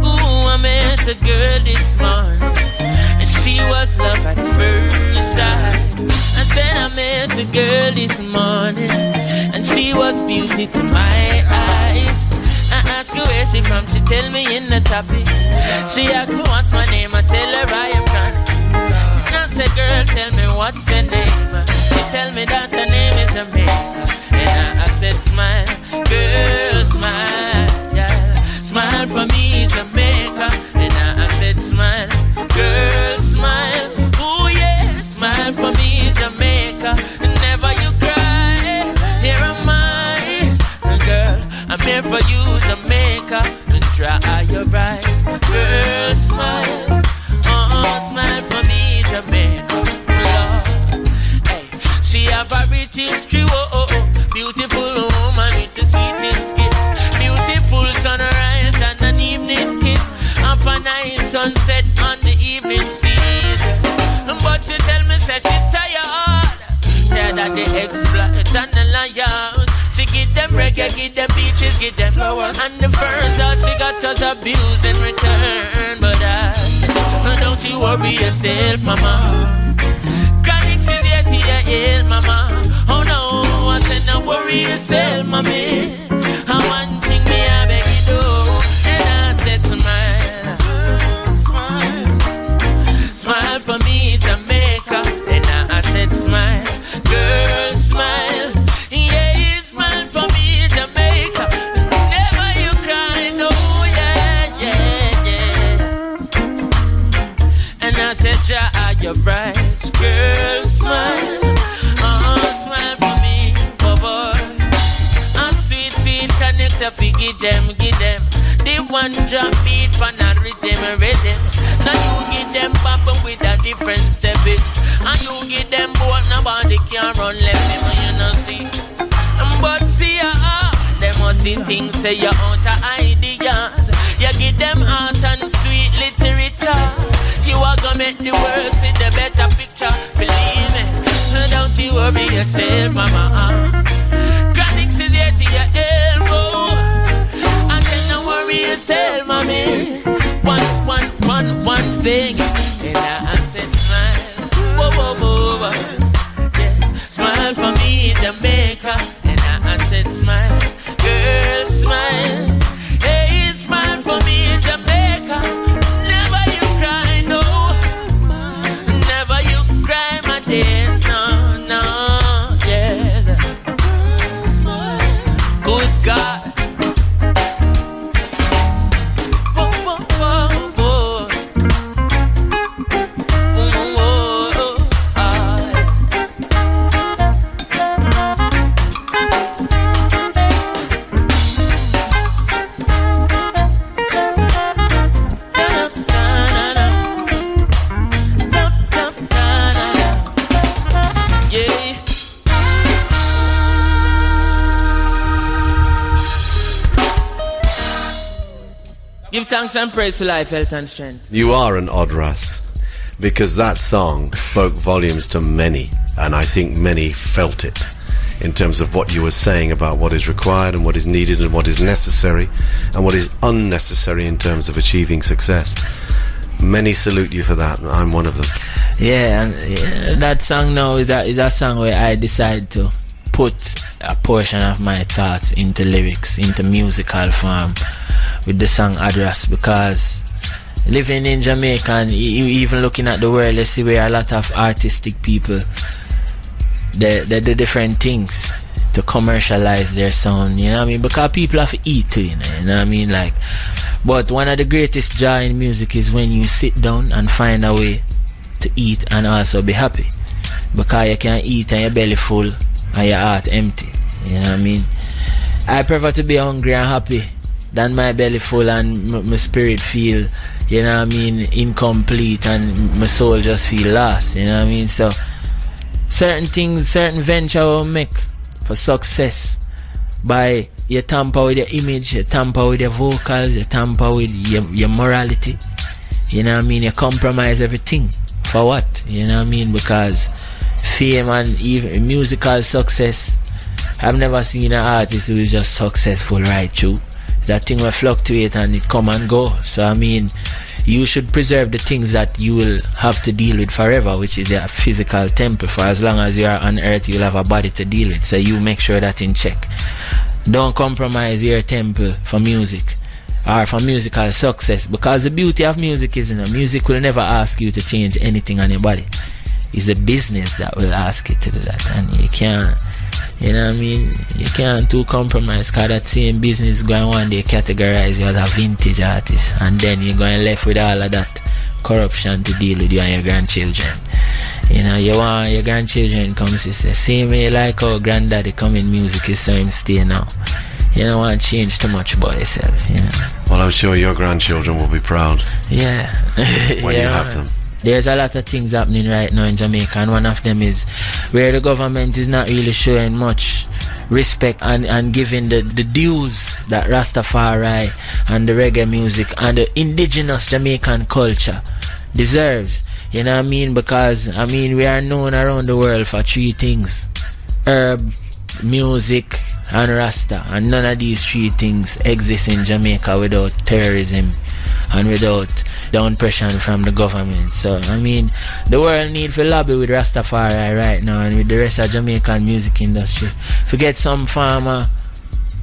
ooh, I met a girl this morning, and she was love at first sight. I said I met a girl this morning, and she was beauty to my eyes. I asked her where she from, she tell me in the topics. She asked me what's my name, I tell her I am Connie. I said, girl, tell me what's your name. She tell me that her name is Jamaica. And I said, smile, girl, smile, yeah. Smile for me, Jamaica. And I said, smile, girl, smile. Ooh, yeah, smile for me, Jamaica. Never you cry, here am I. Girl, I'm here for you, Jamaica. And dry your eyes, girl, smile. Smile for me, Jamaica, Lord. Hey, she have a rich history, beautiful woman with the sweetest gifts, beautiful sunrise and an evening kiss, and a nice sunset on the evening season. But she tell me, say she tired of the exploit and the lions. She give them reggae, give them beaches, give them flowers and the ferns. All she got us abuse in return, but don't you worry yourself, mama. Chronics is here to your ill, mama. Oh no, I said no worry yourself, mommy. I one thing me I beg you do, and I said smile, smile, smile for me, Jamaica. And I said smile, girl, smile. Yeah, smile for me, Jamaica. Never you cry, no, yeah, yeah, yeah. And I said, ja, you're right, girl, smile. have to give them. The one drop beat for not rhythm. Now you give them pop with a different step it. And you give them both, nobody can run left them, you know see. But see they must see things say you out of ideas. You give them art and sweet literature. You are gonna make the world see the better picture. Believe me, don't you worry yourself, mama. Chronics is here to your elbow. And then don't worry yourself, mommy. One thing, and I said smile, whoa. Yeah. Smile for me, Jamaica, and I said smile, girl, smile. Hey, smile for me, Jamaica. Never you cry, no. Never you cry, my dear, no, yes. Good God. Give thanks and praise for life, health and strength. You are an odd Russ, because that song spoke volumes to many, and I think many felt it in terms of what you were saying about what is required and what is needed and what is necessary and what is unnecessary in terms of achieving success. Many salute you for that, and I'm one of them. Yeah, that song now is a song where I decide to put a portion of my thoughts into lyrics, into musical form, with the song Address, because living in Jamaica and even looking at the world, let's see where a lot of artistic people they do different things to commercialize their sound, you know what I mean? Because people have to eat too, you know what I mean? Like, but one of the greatest joy in music is when you sit down and find a way to eat and also be happy, because you can eat and your belly full and your heart empty, you know what I mean? I prefer to be hungry and happy than my belly full and my spirit feel, you know what I mean, incomplete, and my soul just feel lost, you know what I mean? So certain things, certain venture will make for success by you tamper with your image, you tamper with your vocals, you tamper with your morality, you know what I mean? You compromise everything for what, you know what I mean? Because fame and even musical success, I've never seen an artist who is just successful right through. That thing will fluctuate and it come and go. So I mean, you should preserve the things that you will have to deal with forever, which is your physical temple. For as long as you are on earth, you'll have a body to deal with. So you make sure that in check. Don't compromise your temple for music or for musical success, because the beauty of music is, you know, music will never ask you to change anything on your body. It's a business that will ask you to do that, and you can't, you know what I mean, you can't too compromise, because that same business going one day categorize you as a vintage artist, and then you're going left with all of that corruption to deal with you and your grandchildren. You know, you want your grandchildren come to say, same way like how granddaddy come in music is so him stay now. You don't want to change too much about yourself, you know. Well, I'm sure your grandchildren will be proud. Yeah. when you have them. There's a lot of things happening right now in Jamaica, and one of them is where the government is not really showing much respect and giving the dues that Rastafari and the reggae music and the indigenous Jamaican culture deserves. You know what I mean? Because, I mean, we are known around the world for three things: herb, music, and Rasta. And none of these three things exist in Jamaica without terrorism and without down pressure from the government. So, I mean, the world need to lobby with Rastafari right now and with the rest of Jamaican music industry. Forget some farmer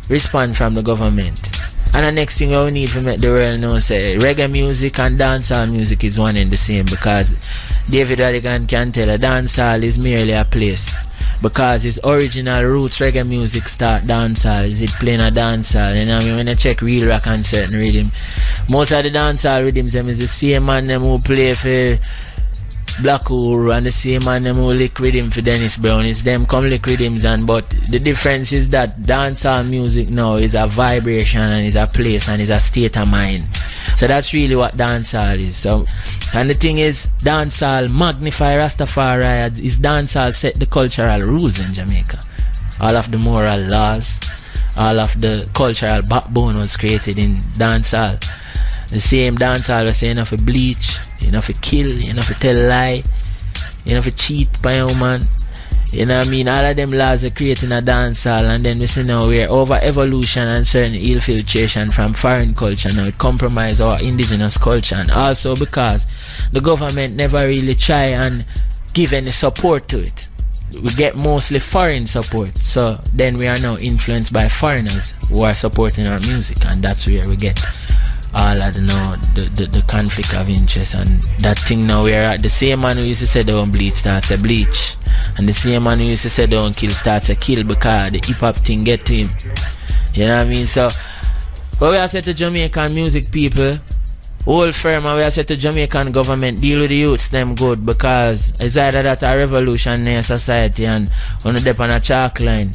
respond from the government. And the next thing we need to make the world know, say reggae music and dancehall music is one and the same, because David Rodigan can tell a dancehall is merely a place. Because his original roots reggae music start dancehall. Is it playing a dancehall? You know what I mean? When you check real rock and certain rhythm, most of the dancehall rhythms them is the same man them who play for Black Uhuru and the same man them who lick rhythm for Dennis Brown. It's them come lick rhythms, and but the difference is that dancehall music now is a vibration and is a place and is a state of mind. So that's really what dancehall is. So, and the thing is, dancehall magnify Rastafari. Is dancehall set the cultural rules in Jamaica. All of the moral laws, all of the cultural backbone was created in dancehall. The same dancehall was saying, you know, for bleach, you know, for kill, you know, for tell lie, you know, for cheat by a woman. You know what I mean? All of them laws are creating a dancehall, and then we see now we're over evolution and certain infiltration from foreign culture. Now it compromise our indigenous culture, and also because the government never really try and give any support to it. We get mostly foreign support, so then we are now influenced by foreigners who are supporting our music, and that's where we get all of the conflict of interest. And that thing now we're at the same man who used to say don't bleach starts a bleach, and the same man who used to say don't kill starts a kill, because the hip-hop thing get to him. You know what I mean? So what we are saying to Jamaican music people, whole firm, and we are saying to Jamaican government, deal with the youths them good, because it's either that a revolution in society and on the dep on a chalk line,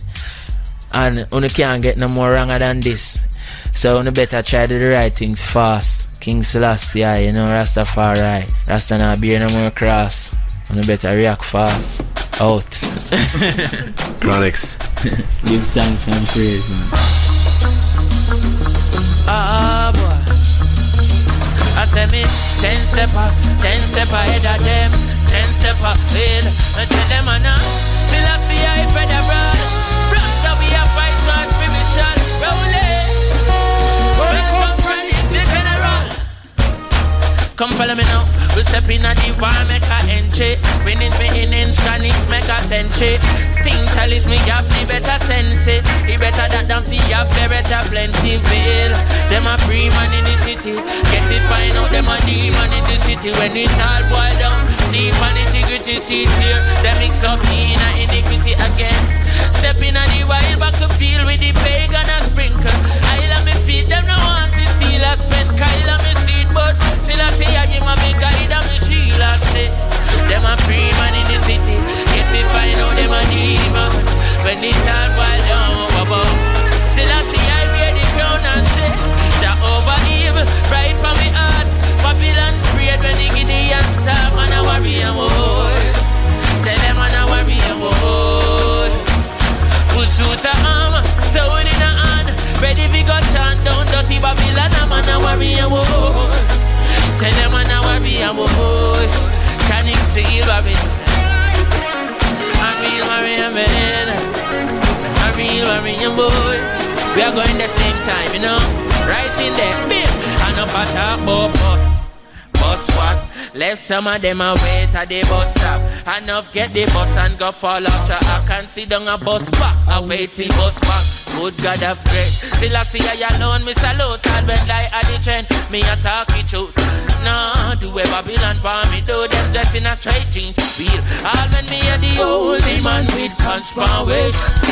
and you can't get no more wronger than this. So you better try to do the right things fast. King Selassie, you know, Rastafari. Rasta not bear no more cross. You better react fast. Out. Chronics. Give thanks and praise, man. Boy. I say me 10 step ahead of them. 10 step ahead. I tell them I know. Selassie, I better run. Rasta, we are fight for spiritual. Roll it. Come follow me now. We step in at the war, make a entry. Winning me in instance, make a century. Sting chalice me have the better sense. He better that than fi have the better plenty veil. Them a free man in the city. Get it find out them a demon in the city. When it all boil down, deep and integrity sees here. They mix up in a iniquity again. Step in at the wild back to field with the pagan and sprinkle. I love me feet, them no want to see la spend. Kyle me seed, but still I say I give my big guide and me shield I say. Them a free man in the city. Get to find out them a demon. When it all boil down, still I say I wear the crown and say that over evil, right from me heart. Babylon prayed when they give the answer. Man a warrior boy. Tell them man a warrior boy. Put suit a arm, sword in a hand. Ready we go chant down dirty Babylon. A man a warrior boy. Tell them man a warrior boy. Can it feel Babylon? A real warrior man. A real warrior boy. We are going the same time, you know. Right in there, bim. And up a top about bus what? Left some of them a wait at the bus stop. Enough get the bus and go fall off. So I can sit down a bus back. I wait for bus back. Good God of grace. Still I see I alone, me salute. And when I at the train, me a talk it truth. No, do a Babylon for me, do them dressed in a straight jeans. Feel all when me a the old man with pants pan waist.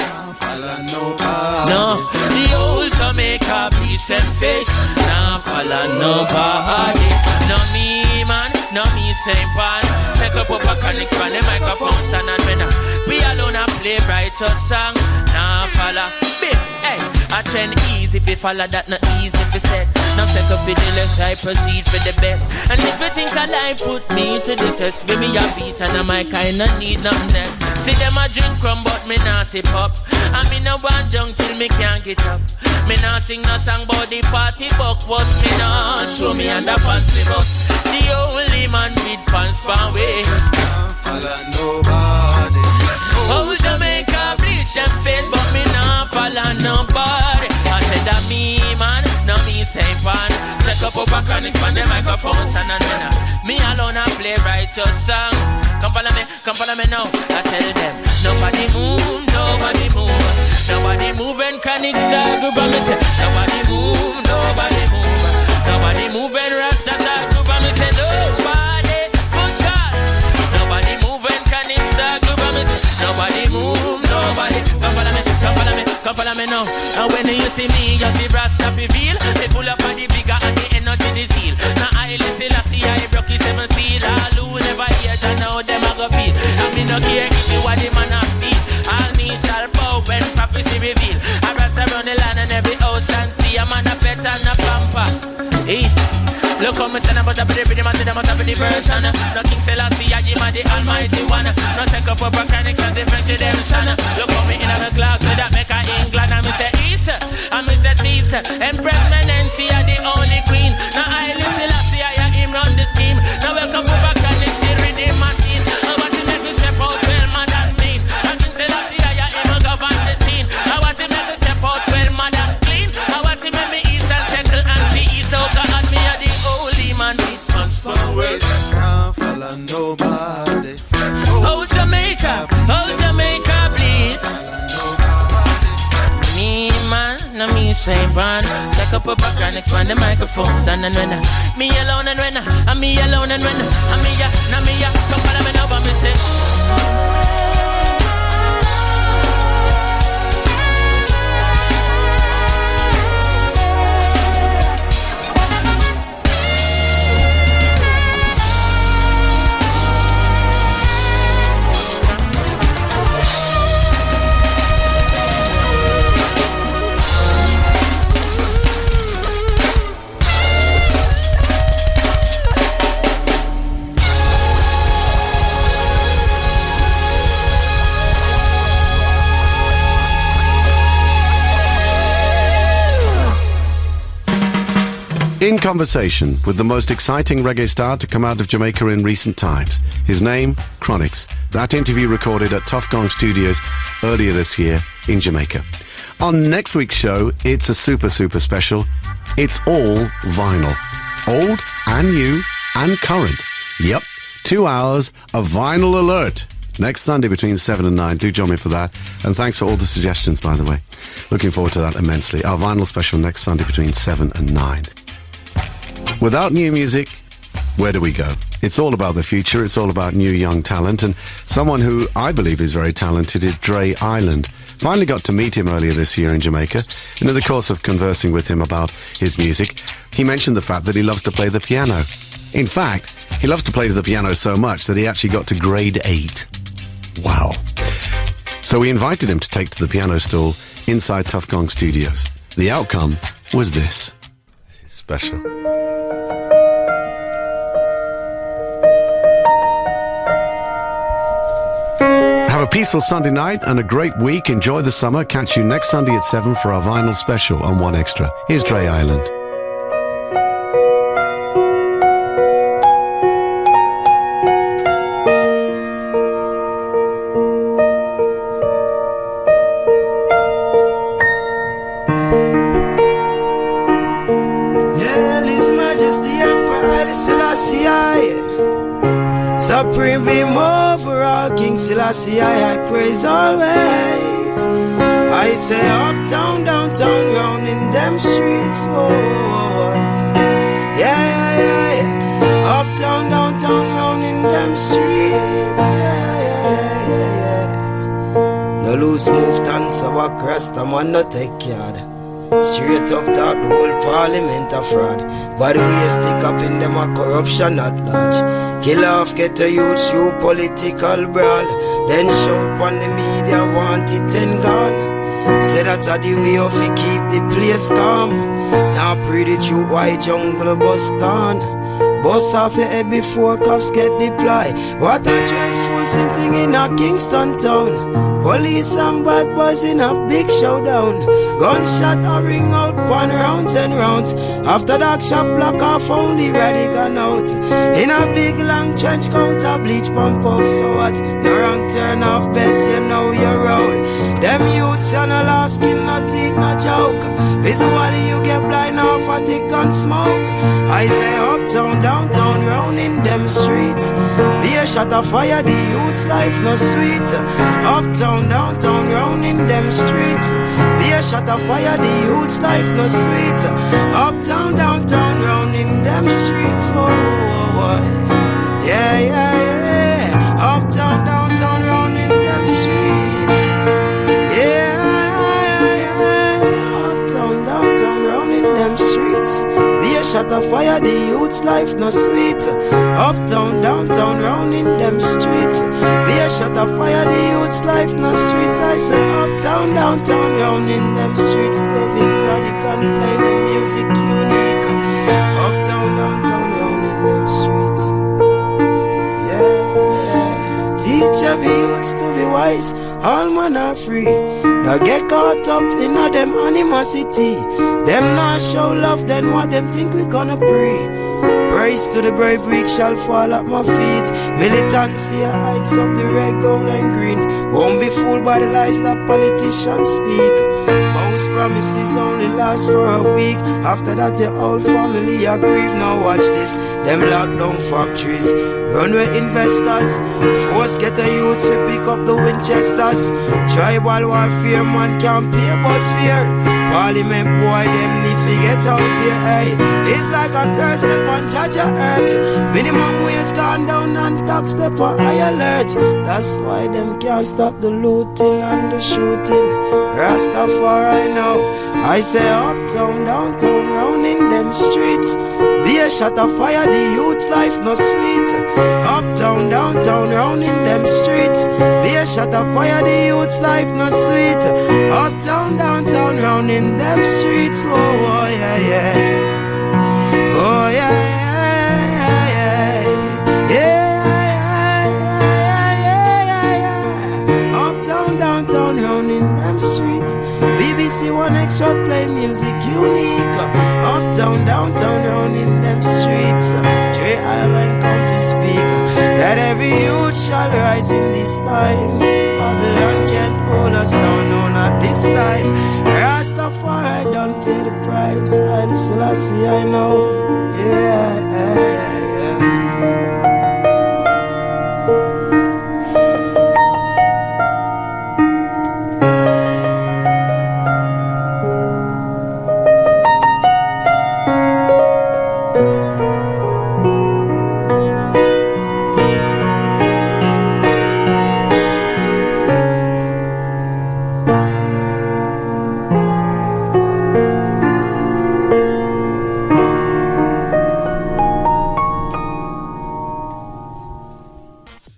No, the old Jamaica bleach them face. Nah, follow nobody. No me man, no me same pan. Make up a connect on the microphone stand and when we alone a play righteous song. Nah, follow. Hey, I trend easy if you follow that, not easy if you said. Now take up with the left, I proceed for the best. And if you think I lie, put me to the test. With me a beat and I might kinda need nothing else. See them a drink rum but me nah sip up. And me no want junk till me can't get up. Me nah sing no song about the party buck. What me nah show me and the fancy buck. The only man with pants pan way. Follow nobody. Oh, Jamaica bleach them face, but me nah follow nobody. I said that me man, no me same fan. Set up a mechanics on the microphone stand and winner. Me alone I play righteous song. Come follow me now. I tell them, nobody move, nobody move. Nobody move and chronic style group and me say, nobody move, nobody move. Nobody move and Rasta style group and me say, nobody, but God. Nobody move and chronic style group and me say, nobody move, nobody. Come follow me now. And when you see me, you see Rasta reveal. Me pull up on the bigger and the energy the zeal. Now I listen, I see I broke his 7 seal. All who never hear, I know East. Look how me stand up the rhythm and them up the version. No King Selassie, I am the Almighty One. No take up for mechanics and the French redemption. Look how me in a class with that make a England. And me say East, and me say East. Empress Menency are the only queen. Now I live Selassie, I him run the scheme. Now welcome for mechanics, the rhythm machine. I want to make me step out well, man, that mean. No King Selassie, I him govern the scene. I want to make me step out well, man, that clean. I want to make me east and settle and see East out and me are the holy man with man's power. Can't follow nobody. Oh Jamaica bleed. Me man, no me same brand. Stack up a back and expand the microphone stand and when me alone and when I'm me alone and when I'm me ya, na me ya. Come follow me now, me say. In conversation with the most exciting reggae star to come out of Jamaica in recent times. His name, Chronix. That interview recorded at Tough Gong Studios earlier this year in Jamaica. On next week's show, it's a super special. It's all vinyl. Old and new and current. Yep, 2 hours of vinyl alert. Next Sunday between 7 and 9. Do join me for that. And thanks for all the suggestions, by the way. Looking forward to that immensely. Our vinyl special next Sunday between 7 and 9. Without new music, where do we go? It's all about the future. It's all about new young talent. And someone who I believe is very talented is Dre Island. Finally got to meet him earlier this year in Jamaica. And in the course of conversing with him about his music, he mentioned the fact that he loves to play the piano. In fact, he loves to play the piano so much that he actually got to grade 8. Wow. So we invited him to take to the piano stall inside Tough Gong Studios. The outcome was this. It's special. Have a peaceful Sunday night and a great week. Enjoy the summer. Catch you next Sunday at 7 for our vinyl special on 1Extra. Here's Dre Island. Supreme being over all, King Selassie, I praise always. I say uptown, downtown, round in them streets, whoa. Yeah. Uptown, downtown, round in them streets, yeah. No loose move, dance, a walk, rasta, man, no take yard. Straight up top, the whole parliament a fraud. But the way stick up in them a corruption at large. Kill off, get a youth through political brawl. Then shout on the media, want it and gone. Say that a the way of it keep the place calm. Now pray the truth, why jungle bus gone. Bust off your head before cops get deployed. What a dreadful thing in a Kingston town. Police and bad boys in a big showdown. Gunshot a ring out, one rounds and rounds. After that shot block off, only Rodigan out. In a big long trench coat, a bleach pump off. So what? No wrong turn off, best you know your road. Them youths and a laugh skin, no teeth, no joke. Visually you get blind off a thick gun smoke. I say uptown, downtown, round in them streets. Be a shot of fire, the youth's life no sweet. Uptown, downtown, round in them streets. Be a shot of fire, the youth's life no sweet. Uptown, downtown, round in them streets. Whoa. Yeah. Uptown, downtown, round in them streets. Yeah. Uptown, downtown, round in them streets. Be a shot of fire, the youth's life no sweet. Uptown, downtown, round in them streets. Be a shot of fire, the youth's life no sweet. I say uptown, downtown, round in them streets. David Rodigan playing the music unique. every youth to be wise. All man are free. Now get caught up in a them animosity. Them not show love, then what them think we gonna pray. Praise to the brave, weak shall fall at my feet. Militancy heights up the red, gold and green. Won't be fooled by the lies that politicians speak. Most promises only last for a week. After that the whole family are grieve. Now watch this, them lock down factories, runway investors, force get the youths to pick up the Winchesters. Tribal warfare, man can't pay bus fare. Parliament boy, them need to get out here, hey. It's like a curse step on Jaja earth. Minimum wage gone down and tax step on high alert. That's why them can't stop the looting and the shooting. Rastafari now, I say uptown, downtown, round in them streets. Be a shot of fire, the youth's life no sweet. Uptown, downtown, round in them streets. Be a shot of fire, the youth's life no sweet. Uptown, downtown, round in them streets. Oh, oh yeah, yeah. Oh yeah, yeah, yeah, yeah, yeah, yeah. Uptown, downtown, round in them streets. BBC One Extra play music unique. Uptown, downtown, round in them streets. Dre Island come to speak. That every youth shall rise in this time. Babylon can't hold us down, no, not this time. Rastafari don't pay the price. I still see, I know, yeah.